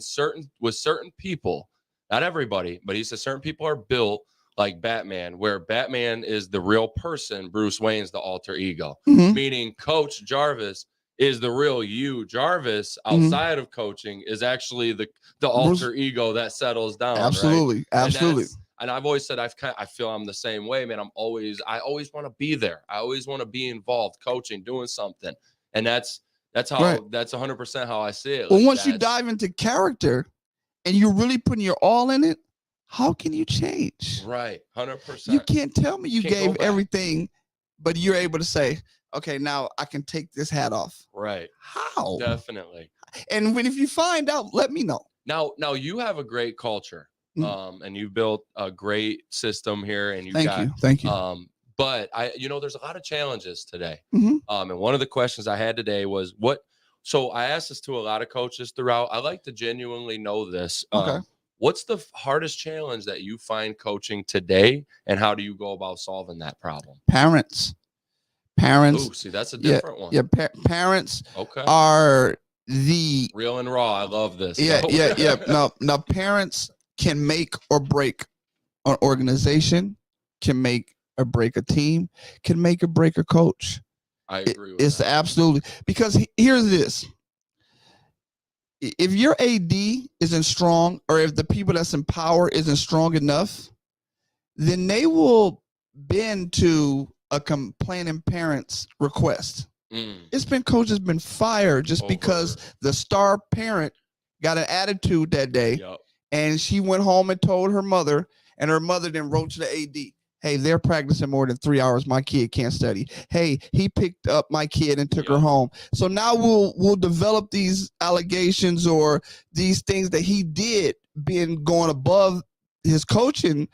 with certain people, not everybody, but he said certain people are built like Batman, where Batman is the real person, Bruce Wayne's the alter ego. Meaning Coach Jarvis is the real you. Jarvis, outside of coaching, is actually the alter ego that settles down. Absolutely, right? absolutely. And I've always said I feel I'm the same way, man. I always want to be there. I always want to be involved, coaching, doing something, and that's how that's 100% how I see it. Well, once you dive into character, and you're really putting your all in it, how can you change? Right, 100%. You can't tell me you gave everything, but you're able to say, okay, now I can take this hat off. Right. How? Definitely. And if you find out, let me know. Now you have a great culture. And you built a great system here, and thank you. But there's a lot of challenges today. And one of the questions I had today was so I asked this to a lot of coaches throughout. I like to genuinely know this. Okay. What's the hardest challenge that you find coaching today, and how do you go about solving that problem? Parents. Ooh, see, that's a different one. Yeah, parents are the real and raw. I love this. Yeah. Now, parents can make or break an organization, can make or break a team, can make or break a coach. I agree with it's that. Absolutely. Because here's this. If your AD isn't strong, or if the people that's in power isn't strong enough, then they will bend to a complaining parent's request. It's been coaches been fired just because the star parent got an attitude that day. And she went home and told her mother, and her mother then wrote to the AD, hey, they're practicing more than 3 hours. My kid can't study. Hey, he picked up my kid and took her home. So now we'll develop these allegations or these things that he did being going above his coaching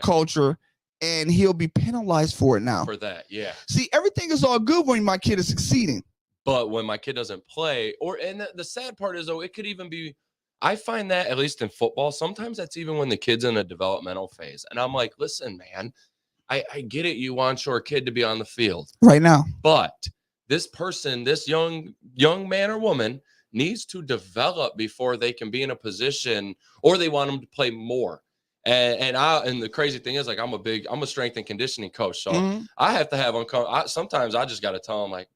culture, and he'll be penalized for it now. For that, yeah. See, everything is all good when my kid is succeeding. But when my kid doesn't play, and the sad part is, though, it could even be, I find that, at least in football, sometimes that's even when the kid's in a developmental phase. And I'm like, listen, man, I get it. You want your kid to be on the field right now. But this person, this young man or woman, needs to develop before they can be in a position, or they want them to play more. And the crazy thing is, like, I'm a strength and conditioning coach. So I have to have sometimes I just got to tell him, like,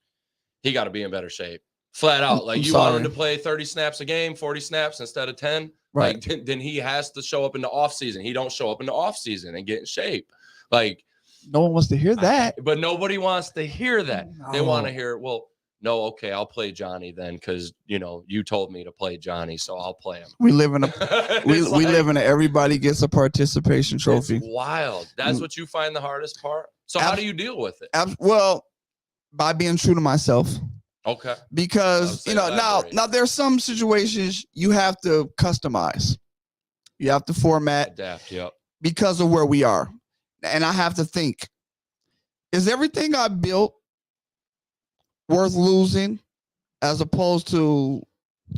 he got to be in better shape. Flat out. Like, want him to play 30 snaps a game, 40 snaps instead of 10. Right. Like, then he has to show up in the off season. He don't show up in the off season and get in shape. Like, no one wants to hear that. But nobody wants to hear that. No. They want to hear, well, no, okay, I'll play Johnny then, because you told me to play Johnny, so I'll play him. We live in everybody gets a participation trophy. It's wild. That's what you find the hardest part. So how do you deal with it? Well, by being true to myself. Okay. Because now there's some situations you have to customize. You have to format. Adapt, yep. Because of where we are. And I have to think, is everything I built worth losing, as opposed to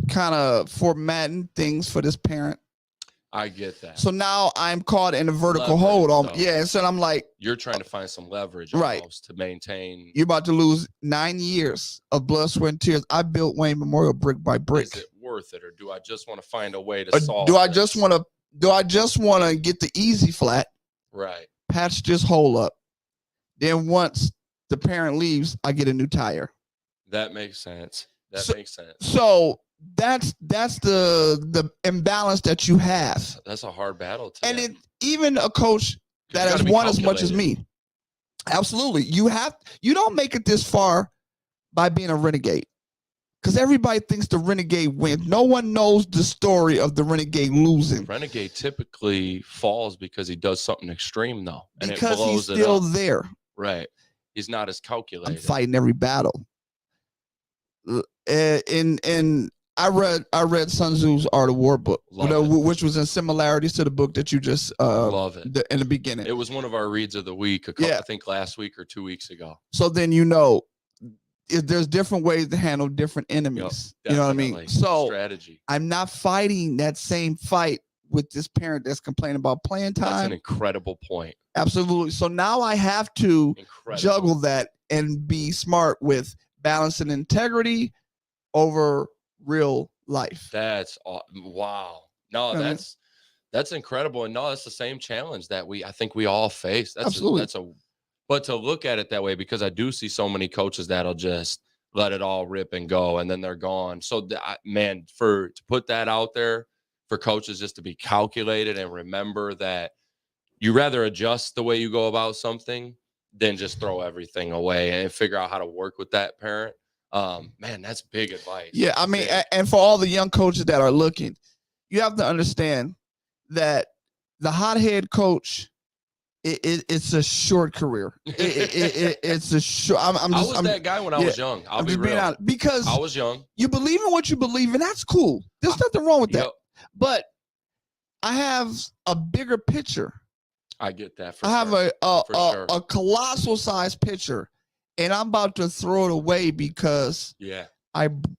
kind of formatting things for this parent? I get that. So now I'm caught in a vertical hold on. Yeah. And so I'm like, you're trying to find some leverage almost to maintain. You're about to lose 9 years of blood, sweat, and tears. I built Wayne Memorial brick by brick. Is it worth it, or do I just want to find a way to solve do I just want to get the easy flat? Right. Patch this hole up. Then once the parent leaves, I get a new tire. That makes sense. Makes sense. So that's the imbalance that you have. That's a hard battle. And even a coach that has won as much as me. Absolutely. You don't make it this far by being a renegade. Because everybody thinks the Renegade wins. No one knows the story of the Renegade losing. The Renegade typically falls because he does something extreme, though. And because he's still there. Right. He's not as calculated. I'm fighting every battle. And I read Sun Tzu's Art of War book, which was in similarities to the book that you just love it in the beginning. It was one of our reads of the week. I think last week or 2 weeks ago. So then there's different ways to handle different enemies. Yep, you know what I mean? So strategy. I'm not fighting that same fight with this parent that's complaining about playing time. That's an incredible point. Absolutely. So now I have to juggle that and be smart with balancing integrity over real life. That's wow. No, that's incredible. And no, that's the same challenge that I think we all face. Absolutely. But to look at it that way, because I do see so many coaches that'll just let it all rip and go, and then they're gone. So, to put that out there for coaches just to be calculated and remember that you rather adjust the way you go about something than just throw everything away and figure out how to work with that parent. Man, that's big advice. Yeah, I mean, and for all the young coaches that are looking, you have to understand that the hothead coach, it's a short career. It's a short. I was that guy when I was young. I'll be real. Being honest, because I was young. You believe in what you believe, and that's cool. There's nothing wrong with that. But I have a bigger picture. I get that. I have a colossal size picture, and I'm about to throw it away because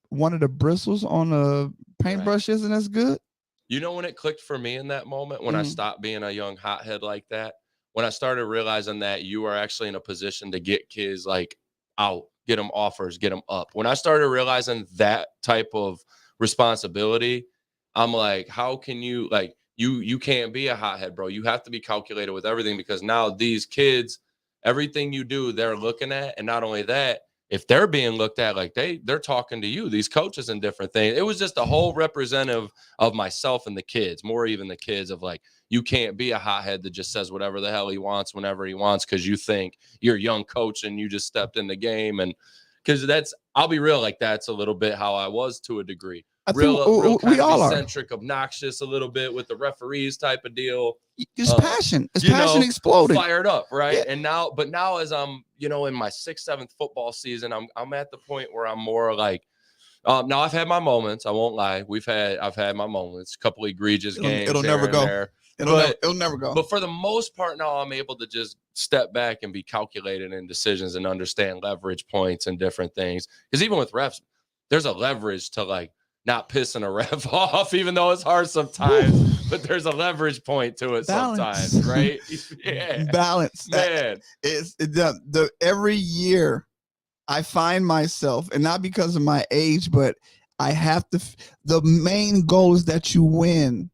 one of the bristles on a paintbrush isn't as good. You know when it clicked for me in that moment, when I stopped being a young hothead like that, when I started realizing that you are actually in a position to get kids like out, get them offers, get them up. When I started realizing that type of responsibility, I'm like, how can you, like, you can't be a hothead, bro. You have to be calculated with everything, because now these kids, everything you do, they're looking at. And not only that, if they're being looked at, like they're talking to you, these coaches and different things. It was just a whole representative of myself and the kids, more even the kids, of like, you can't be a hothead that just says whatever the hell he wants whenever he wants because you think you're a young coach and you just stepped in the game. And because I'll be real, like that's a little bit how I was to a degree. Real kind of eccentric, obnoxious a little bit with the referees type of deal. It's passion. It's passion exploding. Fired up, right? Yeah. And now as I'm, in my 6th, 7th football season, I'm at the point where I'm more like, now I've had my moments. I won't lie. I've had my moments, a couple egregious games. It'll never go. It'll never go. But for the most part now, I'm able to just step back and be calculated in decisions and understand leverage points and different things. Because even with refs, there's a leverage to like not pissing a ref off, even though it's hard sometimes. But there's a leverage point to it sometimes, right? Yeah. Balance. Man. It's every year I find myself, and not because of my age, but I have to. The main goal is that you win.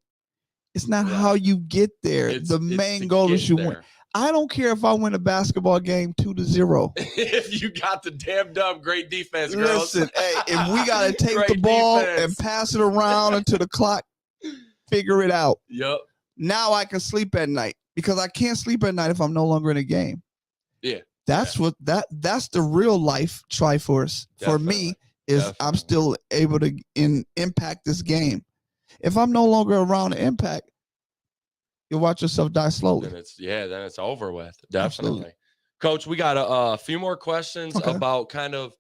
It's not how you get there. The main goal is you win. I don't care if I win a basketball game 2-0. If you got the damn dumb, great defense, girls. Listen, hey, if we got to take the ball and pass it around until the clock figure it out. Yep. Now I can sleep at night, because I can't sleep at night if I'm no longer in a game. Yeah. That's the real life Triforce for me is I'm still able to impact this game. If I'm no longer around the impact, you'll watch yourself die slowly. Then it's over with. Definitely. Absolutely. Coach, we got a few more questions about kind of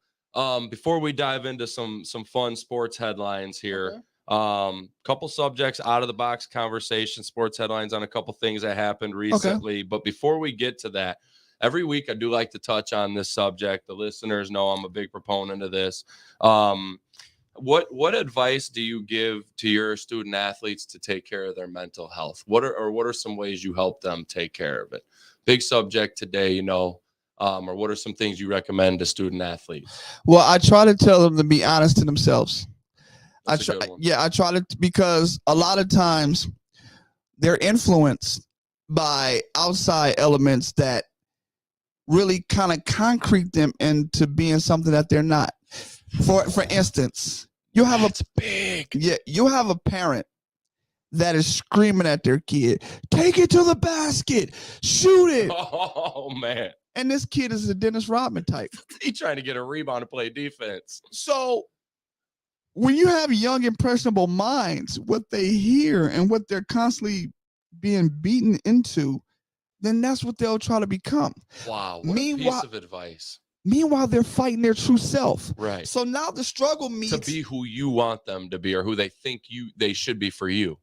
before we dive into some fun sports headlines here. Couple subjects out of the box conversation, sports headlines on a couple things that happened recently. But before we get to that, every week I do like to touch on this subject. The listeners know I'm a big proponent of this. What advice do you give to your student athletes to take care of their mental health? What are some ways you help them take care of it? Big subject today, or what are some things you recommend to student athletes? Well, I try to tell them to be honest to themselves. I try to, because a lot of times they're influenced by outside elements that really kind of concrete them into being something that they're not. For instance, you have a parent that is screaming at their kid, take it to the basket, shoot it. Oh man. And this kid is a Dennis Rodman type. He's trying to get a rebound to play defense. So when you have young, impressionable minds, what they hear and what they're constantly being beaten into, then that's what they'll try to become. Wow. What a piece of advice. Meanwhile, they're fighting their true self. Right. So now the struggle means to be who you want them to be or who they think they should be for you.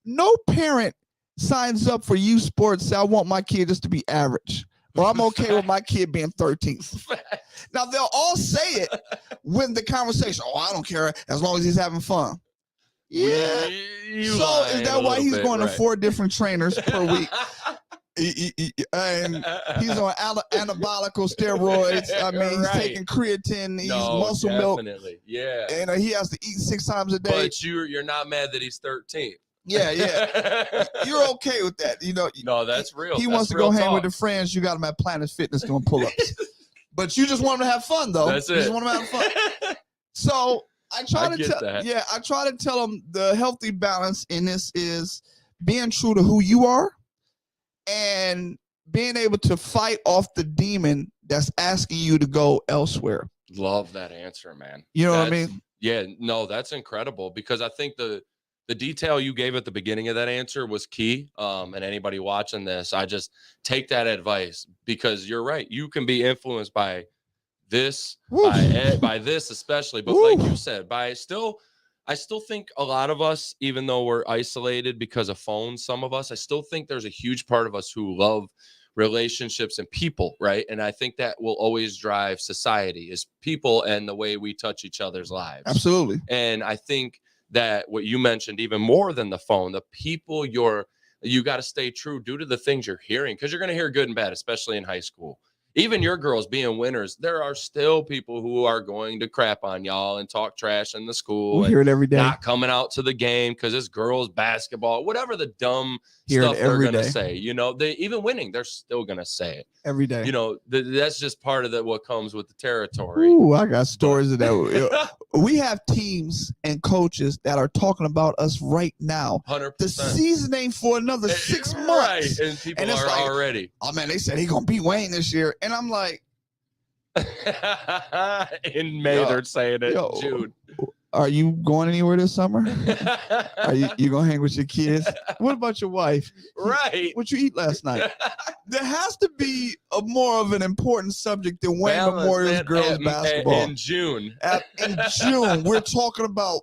No parent signs up for youth sports. Say, I want my kid just to be average, or I'm okay with my kid being 13th. Now they'll all say it when the conversation. Oh, I don't care as long as he's having fun. Yeah. So is that why he's going to 4 different trainers per week? And he's on anabolical steroids. I mean, he's taking creatine. He's muscle milk. Yeah. And he has to eat 6 times a day. But you're not mad that he's 13. Yeah. You're okay with that, No, that's real. He wants to go hang with the friends. You got him at Planet Fitness doing pull-ups. But you just want him to have fun, though. That's it. You just want him to have fun. So I try to tell him the healthy balance in this is being true to who you are and being able to fight off the demon that's asking you to go elsewhere. Love that answer, man. You know what I mean? Yeah, no, that's incredible because I think the detail you gave at the beginning of that answer was key. And anybody watching this, I just take that advice because you're right. You can be influenced by this, by this especially, but like you said, I still think a lot of us, even though we're isolated because of phones, some of us, I still think there's a huge part of us who love relationships and people, right? And I think that will always drive society is people and the way we touch each other's lives. Absolutely. And I think that what you mentioned, even more than the phone, the people you got to stay true due to the things you're hearing, because you're going to hear good and bad, especially in high school. Even your girls being winners, there are still people who are going to crap on y'all and talk trash in the school. We hear it every day. Not coming out to the game because it's girls basketball, whatever the dumb stuff they're going to say. They even winning, they're still going to say it every day. That's just part of what comes with the territory. Ooh, I got stories of that. We have teams and coaches that are talking about us right now. 100%. The season ain't for another 6 months. Right. And people are like, already. Oh, man, they said he's going to beat Wayne this year. And I'm like. In May, they're saying it. June. Are you going anywhere this summer? Are you going to hang with your kids? What about your wife? Right. What you eat last night? There has to be more of an important subject than Wayne Memorial's girls basketball. In June. In June, we're talking about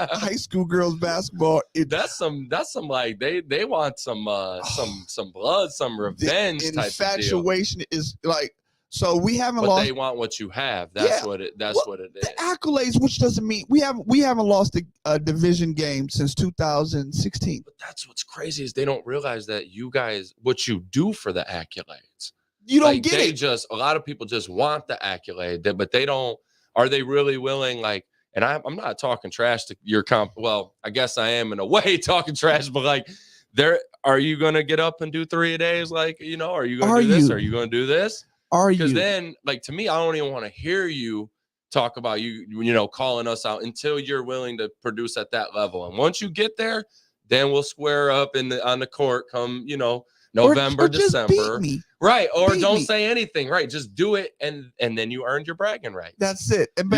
high school girls basketball. That's some like they want some blood, some revenge type of deal. Infatuation is like. So we haven't lost. But they want what you have. That's what it is. The accolades, which doesn't mean we haven't lost a division game since 2016. But that's what's crazy is they don't realize that you guys, what you do for the accolades. You don't get it. A lot of people just want the accolade, but they don't. Are they really willing? Like, and I'm not talking trash to your comp. Well, I guess I am in a way talking trash, but like, are you going to get up and do 3 a days? Like, are you going to do this? Are you going to do this? Because then, like, to me, I don't even want to hear you talk about you calling us out until you're willing to produce at that level. And once you get there, then we'll square up on the court come, November, or December. Right. Or don't say anything. Right. Just do it. And then you earned your bragging right. That's it. And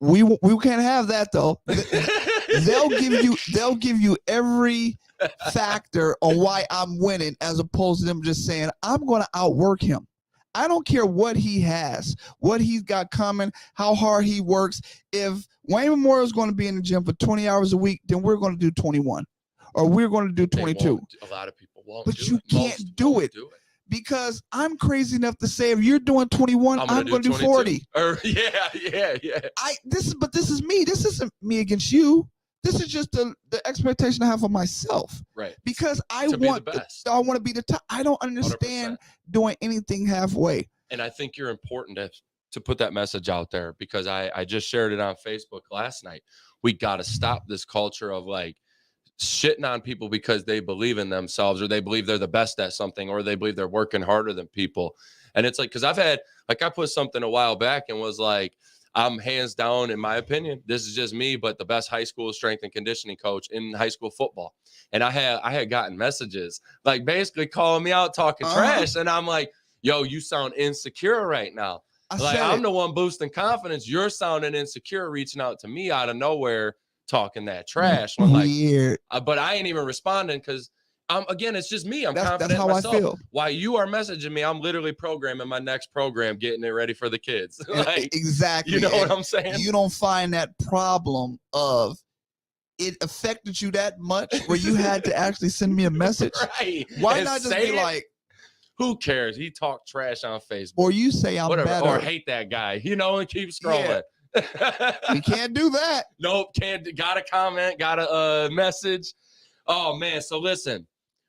we can't have that, though. They'll give you every factor on why I'm winning as opposed to them just saying, I'm going to outwork him. I don't care what he has, what he's got coming, how hard he works. If Wayne Memorial is going to be in the gym for 20 hours a week, then we're going to do 21 or we're going to do 22. A lot of people won't. But you can't do it because I'm crazy enough to say if you're doing 21, I'm going to do 40. Yeah. But this is me. This isn't me against you. This is just the expectation I have for myself. Right. Because I want the best. I want to be the top. I don't understand 100%. Doing anything halfway. And I think you're important to put that message out there because I just shared it on Facebook last night. We got to stop this culture of like shitting on people because they believe in themselves or they believe they're the best at something or they believe they're working harder than people. And it's like, because I put something a while back and was like, I'm hands down, in my opinion, this is just me, but the best high school strength and conditioning coach in high school football. And I had gotten messages like basically calling me out, talking trash. And I'm like, yo, you sound insecure right now. I'm the one boosting confidence. You're sounding insecure, reaching out to me out of nowhere, talking that trash. I'm weird. But I ain't even responding because again, it's just me. I'm confident that's how in myself. I feel. While you are messaging me, I'm literally programming my next program, getting it ready for the kids. Exactly. You know what I'm saying? You don't find that problem of it affected you that much where you had to actually send me a message. Right. Why not just be like, who cares? He talked trash on Facebook. Or you say I'm better. Or hate that guy, and keep scrolling. Yeah. You can't do that. Nope, can't. Got a comment, got a message. Oh, man. So listen,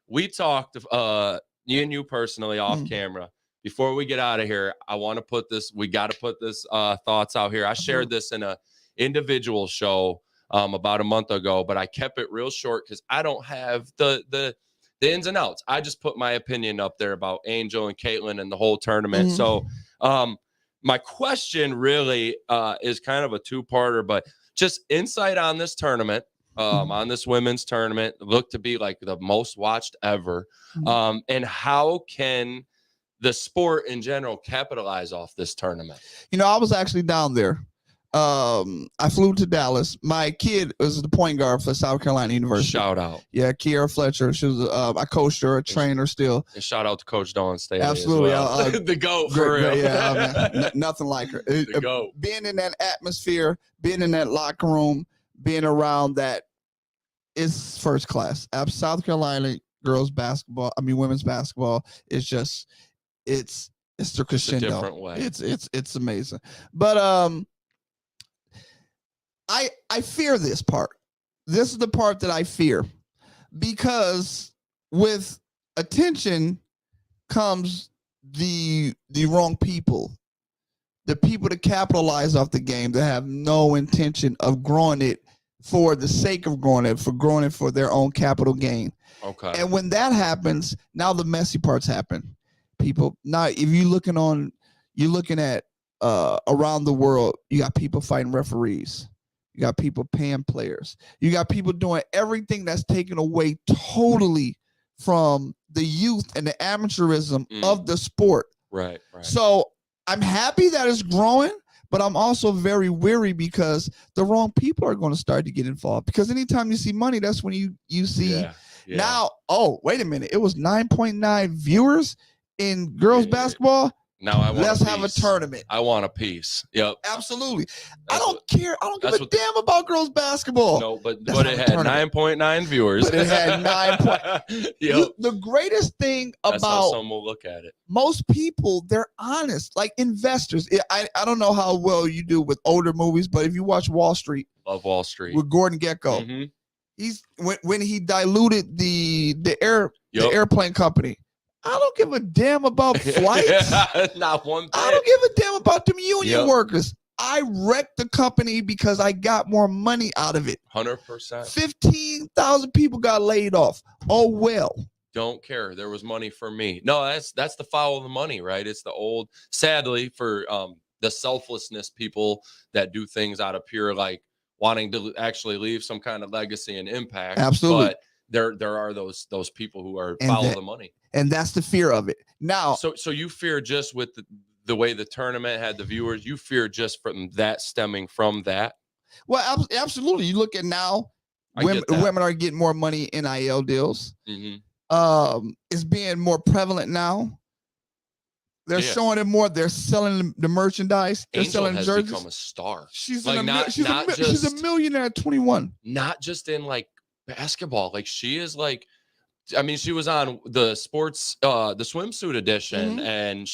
we talked, me and you personally off camera. Before we get out of here, we got to put this thoughts out here. I shared this in a individual show about a month ago, but I kept it real short because I don't have the ins and outs. I just put my opinion up there about Angel and Caitlin and the whole tournament. So my question really is kind of a two-parter, but just insight on this tournament, on this women's tournament, looked to be like the most watched ever. And how can the sport in general capitalize off this tournament? I was actually down there. I flew to Dallas. My kid was the point guard for South Carolina University. Shout out. Yeah, Kiera Fletcher. She was I coached her, a trainer still. And shout out to Coach Dawn Staley. Absolutely. As well. The GOAT for real. Yeah, nothing like her. The GOAT. Being in that atmosphere, being in that locker room, being around that is first class. South Carolina women's basketball is just it's the crescendo. It's a different way. It's amazing. But I fear this part. This is the part that I fear, because with attention comes the wrong people, the people that capitalize off the game, that have no intention of growing it for the sake of growing it for their own capital gain. Okay. And when that happens, now the messy parts happen. People, now if you're looking at around the world, you got people fighting referees. You got people paying players. You got people doing everything that's taken away totally from the youth and the amateurism of the sport. Right. So I'm happy that it's growing, but I'm also very weary because the wrong people are going to start to get involved. Because anytime you see money, that's when you see now, oh, wait a minute. It was 9.9 viewers in girls basketball. Now let's have a tournament. I want a piece. Yep. Absolutely. I don't care. I don't give a damn about girls basketball. No, but it had 9.9 viewers. But it had 9. Yep. The greatest thing about how some will look at it. Most people, they're honest, like investors. I don't know how well you do with older movies, but if you watch Wall Street, love Wall Street with Gordon Gekko, he's when he diluted the airplane company. I don't give a damn about flights. Not one thing. I don't give a damn about them union workers. I wrecked the company because I got more money out of it. 100%. 15,000 people got laid off. Oh, well. Don't care. There was money for me. No, that's the follow the money, right? It's the old, sadly, for the selflessness people that do things out of pure, like, wanting to actually leave some kind of legacy and impact. Absolutely. But there are those people who are follow the money. And that's the fear of it. Now, so you fear just with the way the tournament had the viewers, you fear just from that, stemming from that? Well, absolutely. You look at now, women are getting more money in NIL deals. It's being more prevalent now. They're showing it more. They're selling the merchandise. They're selling has jerseys. Become a star. She's a millionaire at 21. Not just in like basketball. Like she is like, I mean, she was on the sports, the swimsuit edition, and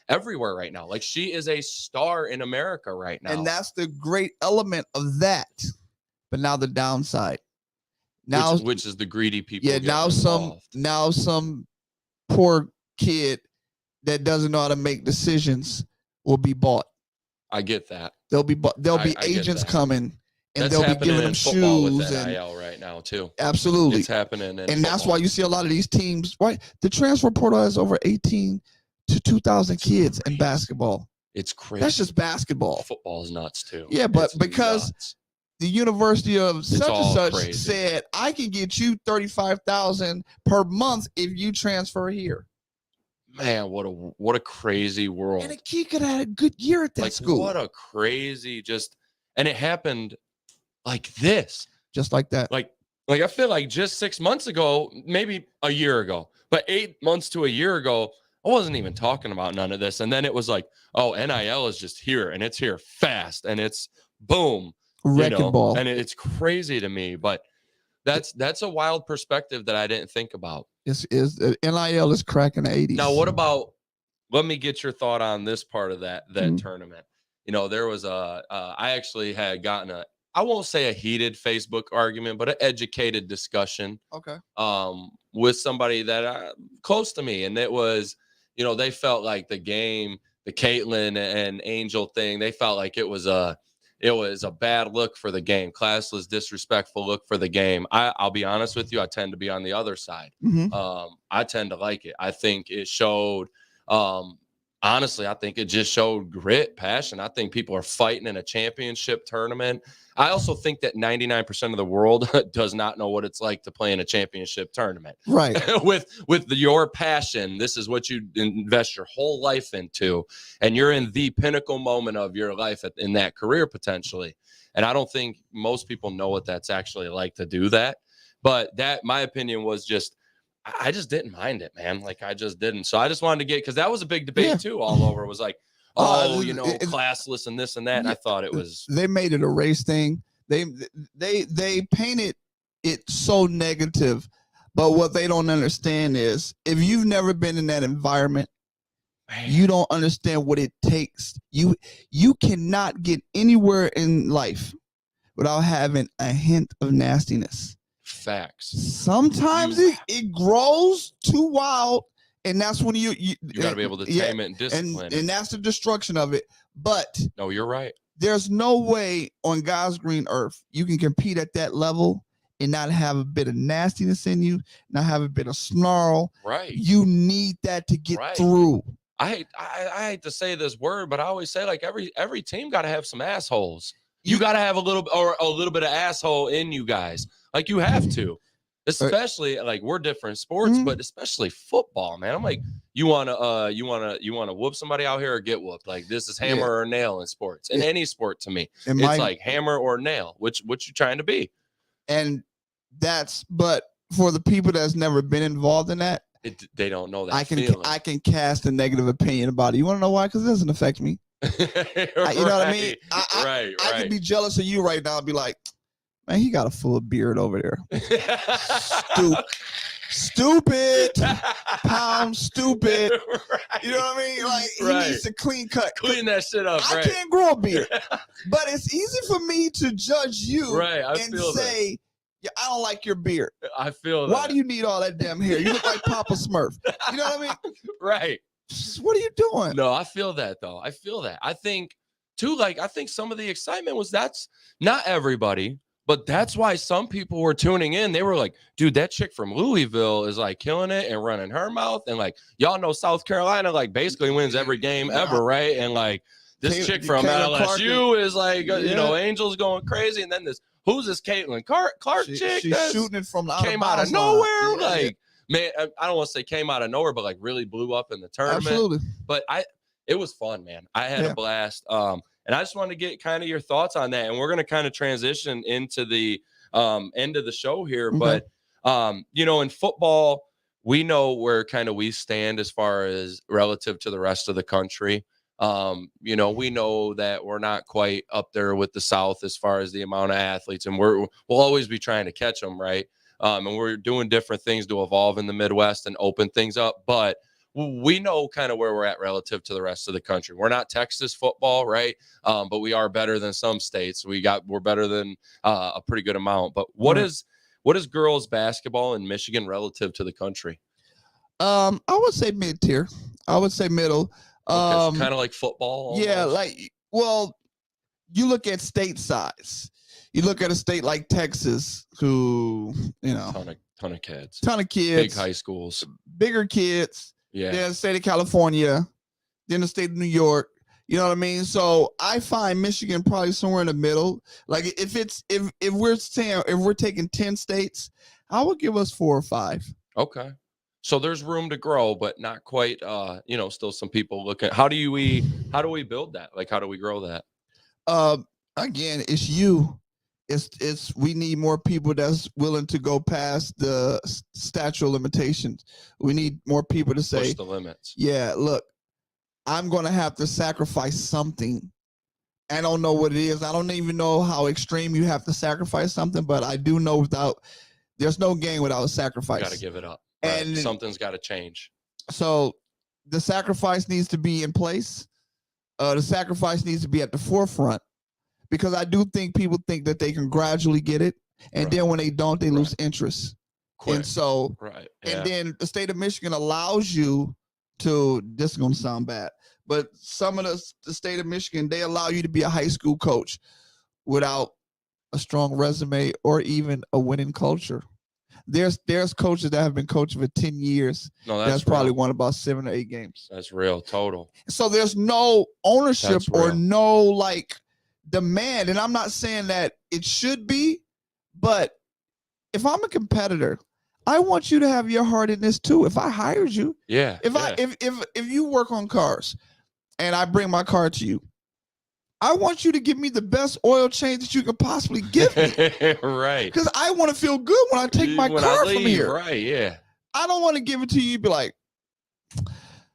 everywhere right now. Like she is a star in America right now. And that's the great element of that. But now the downside. Now, which is the greedy people. Yeah. Now some poor kid that doesn't know how to make decisions will be bought. I get that. There'll be agents coming. And that's they'll be giving them shoes with NIL right now too. Absolutely, it's happening, and that's why you see a lot of these teams. Right, the transfer portal has over 18 to 2,000 kids in basketball. It's crazy. That's just basketball. Football is nuts too. Yeah, but because the University of such and such said, I can get you 35,000 per month if you transfer here. Man, what a crazy world. And a kid could have had a good year at that school. What a crazy and it happened like this. Just like that. Like I feel like just 6 months ago, maybe a year ago, but 8 months to a year ago, I wasn't even talking about none of this. And then it was like, oh, NIL is just here, and it's here fast, and it's boom. Wrecking ball. And it's crazy to me, but that's a wild perspective that I didn't think about. NIL is cracking the 80s. Now, what about, let me get your thought on this part of that tournament. There was I actually had gotten I won't say a heated Facebook argument, but an educated discussion. Okay. With somebody that close to me, and it was, they felt like the game, the Caitlin and Angel thing, they felt like it was a bad look for the game, classless, disrespectful look for the game. I'll be honest with you, I tend to be on the other side. Mm-hmm. I tend to like it. I think it showed. Honestly, I think it just showed grit, passion. I think people are fighting in a championship tournament. I also think that 99% of the world does not know what it's like to play in a championship tournament. Right. with your passion, this is what you invest your whole life into, and you're in the pinnacle moment of your life in that career potentially. And I don't think most people know what that's actually like to do that. But that, my opinion was just, I just didn't mind it, man. Like, I just didn't. So I just wanted to get, because that was a big debate too, all over. It was like, classless and this and that. And I thought it was. They made it a race thing. They painted it so negative, but what they don't understand is, if you've never been in that environment, man, you don't understand what it takes. You cannot get anywhere in life without having a hint of nastiness. Facts. Sometimes it grows too wild, and that's when you got to be able to tame it and discipline and that's the destruction of it. But no, you're right. There's no way on God's green earth you can compete at that level and not have a bit of nastiness in you, not have a bit of snarl. Right. You need that to get through. I hate to say this word, but I always say, like, every team got to have some assholes. You got to have a little bit of asshole in you guys. Like, you have to, especially like, we're different sports, but especially football, man. I'm like, you want to whoop somebody out here or get whooped? Like, this is hammer or nail in sports, in any sport to me. It's like hammer or nail, what you trying to be. And but for the people that's never been involved in that, they don't know that. I can cast a negative opinion about it. You want to know why? Because it doesn't affect me. You know what I mean? I could be jealous of you right now and be like, man, he got a full beard over there. Stupid. Pound stupid. Right. You know what I mean? Like, he needs to clean that shit up. I can't grow a beard. But it's easy for me to judge you and say, yeah, I don't like your beard. I feel that. Why do you need all that damn hair? You look like Papa Smurf. You know what I mean? Right. What are you doing? No, I feel that, though. I feel that. I think, too, like, I think some of the excitement was, that's not everybody, but that's why some people were tuning in. They were like, dude, that chick from Louisville is, like, killing it and running her mouth. And, like, y'all know South Carolina, like, basically wins every game ever, right? And, like, this chick from LSU is, like, Angel's going crazy. And then who's this Caitlin Clark chick? She's shooting it from the came out of nowhere. Man, I don't want to say came out of nowhere, but like really blew up in the tournament. Absolutely. But it was fun, man. I had a blast. And I just wanted to get kind of your thoughts on that. And we're going to kind of transition into the end of the show here. Okay. But, in football, we know where kind of we stand as far as relative to the rest of the country. We know that we're not quite up there with the South as far as the amount of athletes, and we'll always be trying to catch them, right? And we're doing different things to evolve in the Midwest and open things up. But we know kind of where we're at relative to the rest of the country. We're not Texas football, right? But we are better than some states. We're better than a pretty good amount. But what is girls basketball in Michigan relative to the country? I would say mid-tier. I would say middle. Kind of like football. Almost. Yeah, you look at state size. You look at a state like Texas, who, ton of kids, big high schools, bigger kids. Yeah. Then the state of California, then the state of New York. You know what I mean? So I find Michigan probably somewhere in the middle. Like, if we're taking 10 states, I would give us 4 or 5. Okay. So there's room to grow, but not quite, still some people looking. How do we build that? Like, how do we grow that? Again, it's you. We need more people that's willing to go past the statute limitations. We need more people to say, push the limits. Yeah, look, I'm going to have to sacrifice something. I don't know what it is. I don't even know how extreme you have to sacrifice something, but I do know there's no gain without a sacrifice. Got to give it up. Right? And something's got to change. So the sacrifice needs to be in place. The sacrifice needs to be at the forefront, because I do think people think that they can gradually get it, and then when they don't, they lose interest. Quick. And so, and then the state of Michigan allows you to. This is going to sound bad, but some of the state of Michigan, they allow you to be a high school coach without a strong resume or even a winning culture. There's coaches that have been coaching for 10 years. No, that's probably won about 7 or 8 games. That's real, total. So there's no ownership or no like demand. And I'm not saying that it should be, but if I'm a competitor, I want you to have your heart in this too. If I hired you, if you work on cars and I bring my car to you, I want you to give me the best oil change that you can possibly give me. Right. Because I want to feel good when I take my car from here. Right, yeah. I don't want to give it to you and be like,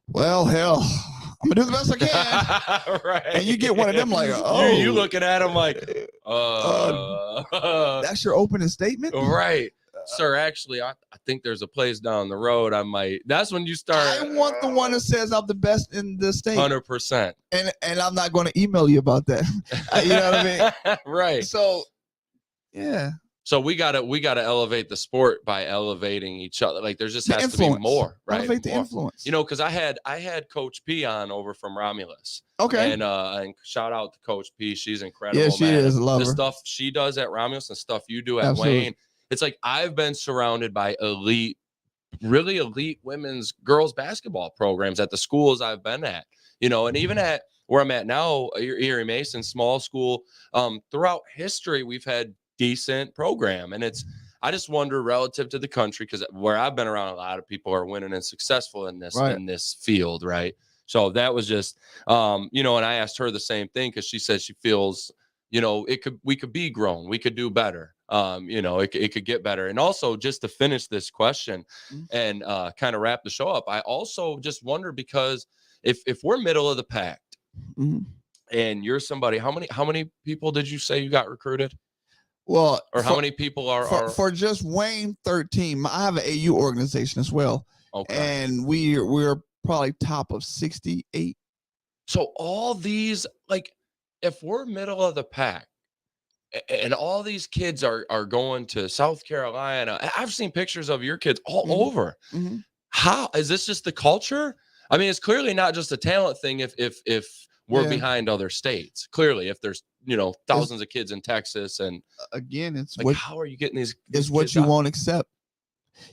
well, hell, I'm going to do the best I can. Right. And you get one of them like, oh. You looking at him like, that's your opening statement? Right. Sir, actually, I think there's a place down the road. That's when you start. I want the one that says I'm the best in the state. 100%. And I'm not going to email you about that. You know what I mean? Right. So, yeah. So we gotta elevate the sport by elevating each other. Like there just has to be more, right? Elevate the influence. Because I had Coach P on over from Romulus. Okay. And shout out to Coach P. She's incredible. Yeah, she is. Love her. The stuff she does at Romulus and stuff you do at Wayne. It's like I've been surrounded by really elite girls basketball programs at the schools I've been at, and even at where I'm at now, Erie Mason, small school. Throughout history, we've had decent program, and I just wonder relative to the country, because where I've been around, a lot of people are winning and successful in this field, right? So that was just, and I asked her the same thing, because she said she feels, we could be grown, we could do better. It could get better. And also, just to finish this question and kind of wrap the show up, I also just wonder, because if we're middle of the pack and you're somebody, how many people did you say you got recruited? Well, or how many people are for just Wayne 13? I have an AU organization as well. Okay. And we're probably top of 68. So all these, like, if we're middle of the pack, and all these kids are going to South Carolina. I've seen pictures of your kids all over. How is this just the culture? I mean, it's clearly not just a talent thing. If we're behind other states, clearly, if there's thousands of kids in Texas, and again, it's like, how are you getting these? It's what you won't accept.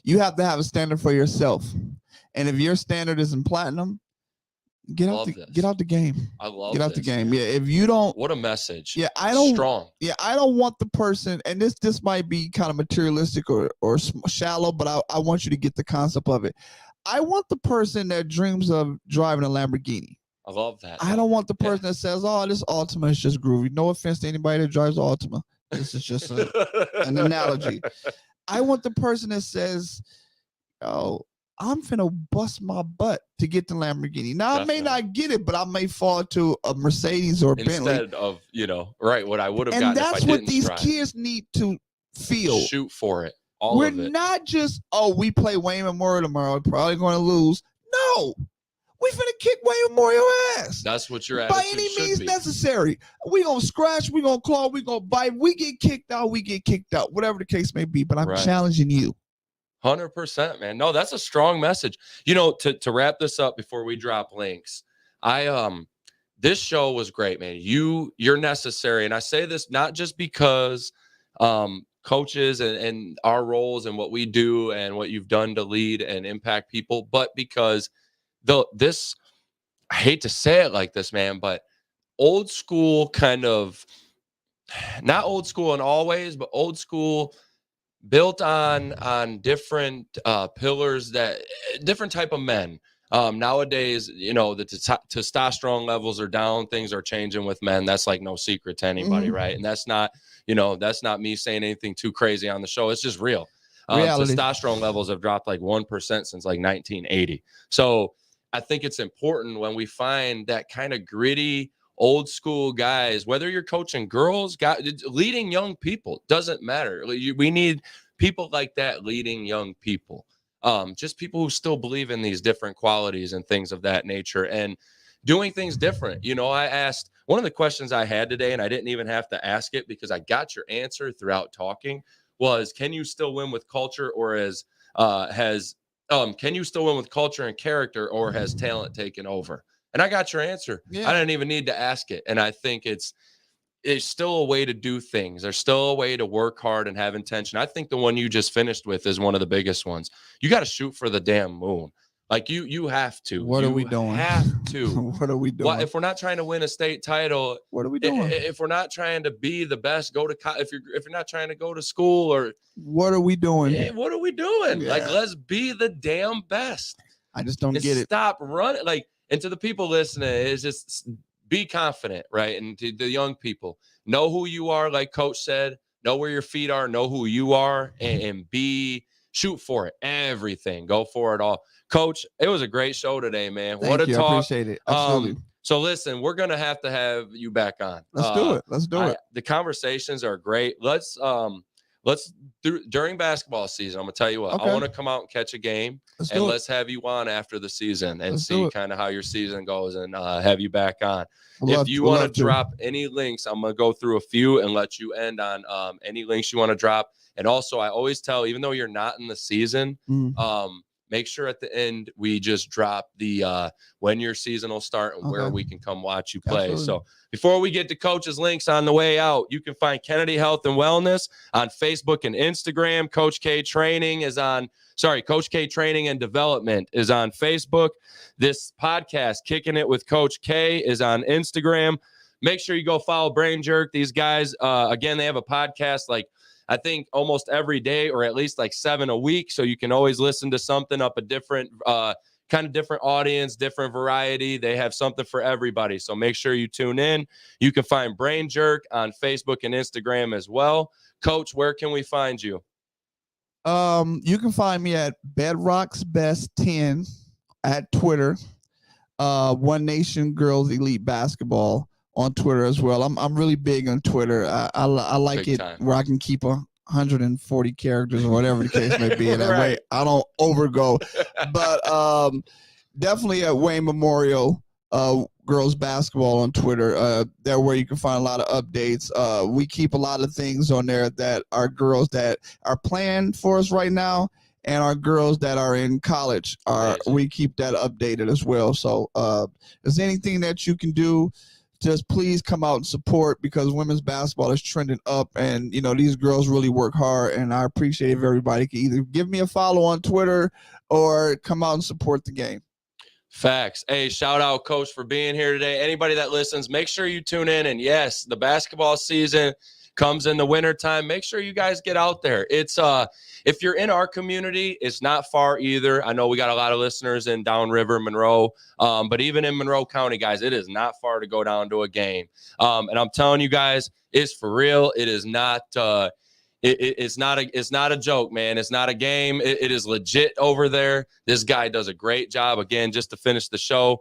You have to have a standard for yourself, and if your standard isn't platinum, get out the game. I love get out the game. Yeah, if you don't, what a message. Yeah, I don't. Strong. Yeah, I don't want the person, and this might be kind of materialistic or shallow, but I want you to get the concept of it. I want the person that dreams of driving a Lamborghini. I love that. I don't want the person that says, "Oh, this Altima is just groovy." No offense to anybody that drives Altima. This is just an analogy. I want the person that says, "Oh, I'm finna bust my butt to get the Lamborghini." Now, I may not get it, but I may fall to a Mercedes or Bentley. Instead of, what I would have gotten if I didn't. And that's what these kids need to feel. Shoot for it. We're not just, we play Wayne Memorial tomorrow, we're probably going to lose. No. We finna kick Wayne Memorial ass. That's what your attitude by any means necessary. We gonna scratch, we gonna claw, we gonna bite. We get kicked out, whatever the case may be. But I'm challenging you. 100%, man. No, that's a strong message. To wrap this up before we drop links, this show was great, man. You're necessary, and I say this not just because coaches and our roles and what we do and what you've done to lead and impact people, but because this, I hate to say it like this, man, but old school kind of, not old school in all ways, but old school built on different pillars, that different type of men. Nowadays, you know, the testosterone levels are down. Things are changing with men. That's like no secret to anybody, right? And that's not, you know, that's not me saying anything too crazy on the show. It's just real. Testosterone levels have dropped like 1% since like 1980. So I think it's important when we find that kind of gritty, old school guys, whether you're coaching girls, leading young people, doesn't matter. We need people like that leading young people. Just people who still believe in these different qualities and things of that nature and doing things different. You know, I asked one of the questions I had today, and I didn't even have to ask it because I got your answer throughout talking, was can you still win with culture, or can you still win with culture and character, or has talent taken over? And I got your answer. Yeah. I didn't even need to ask it. And I think it's still a way to do things. There's still a way to work hard and have intention. I think the one you just finished with is one of the biggest ones. You got to shoot for the damn moon. Like you have to. What are we doing? Have to. What are we doing? Well, if we're not trying to win a state title, what are we doing? If we're not trying to be the best, go to if you're not trying to go to school, or what are we doing? What are we doing? Yeah. Like, let's be the damn best. I just don't get it. Stop running. Like, and to the people listening, is just be confident, right? And to the young people, know who you are. Like Coach said, know where your feet are, know who you are, and shoot for it. Everything, go for it all. Coach, it was a great show today, man. What a talk. I appreciate it. Absolutely. So listen, we're gonna have to have you back on. Let's do it. Let's do it. The conversations are great. Let's during basketball season, I'm gonna tell you what, I want to come out and catch a game, and let's have you on after the season and see kind of how your season goes, and have you back on. If you want to drop any links, I'm gonna go through a few and let you end on any links you want to drop. And also, I always tell, even though you're not in the season, make sure at the end we just drop the when your season will start and where we can come watch you play. Absolutely. So before we get to Coach's links on the way out, you can find Kennedy Health and Wellness on Facebook and Instagram. Coach K Training and Development is on Facebook. This podcast, Kicking It with Coach K, is on Instagram. Make sure you go follow BrainJerk. These guys, again, they have a podcast like I think almost every day, or at least like 7 a week. So you can always listen to something up a different kind of different audience, different variety. They have something for everybody. So make sure you tune in. You can find BrainJerk on Facebook and Instagram as well. Coach, where can we find you? You can find me at Bedrock's Best 10 at Twitter. One Nation Girls Elite Basketball on Twitter as well. I'm really big on Twitter. I like big it time. Where I can keep 140 characters or whatever the case may be. And that way I don't overgo. But definitely at Wayne Memorial Girls Basketball on Twitter. There where you can find a lot of updates. We keep a lot of things on there that are girls that are playing for us right now, and our girls that are in college. We keep that updated as well. So if there's anything that you can do, just please come out and support, because women's basketball is trending up, and you know these girls really work hard, and I appreciate if everybody can either give me a follow on Twitter or come out and support the game. Facts. Hey, shout out Coach for being here today. Anybody that listens, make sure you tune in. And yes, the basketball season comes in the wintertime. Make sure you guys get out there. It's if you're in our community, it's not far either. I know we got a lot of listeners in downriver Monroe, but even in Monroe County, guys, it is not far to go down to a game. And I'm telling you guys, it's for real. It is not it's not a joke, man. It's not a game. It is legit over there. This guy does a great job. Again, just to finish the show,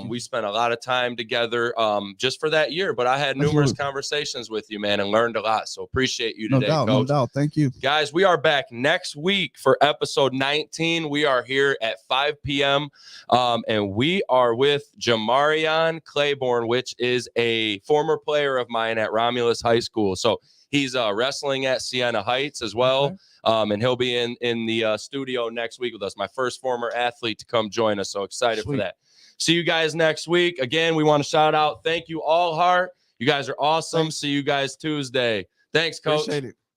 we spent a lot of time together just for that year, but I had numerous conversations with you, man, and learned a lot. So appreciate you today, Coach. No doubt. Thank you. Guys, we are back next week for episode 19. We are here at 5 p.m. And we are with Jamarion Claiborne, which is a former player of mine at Romulus High School. So he's wrestling at Siena Heights as well. Okay. And he'll be in the studio next week with us. My first former athlete to come join us. So excited for that. See you guys next week. Again, we want to shout out. Thank you all, Hart. You guys are awesome. Thanks. See you guys Tuesday. Thanks, Coach. Appreciate it.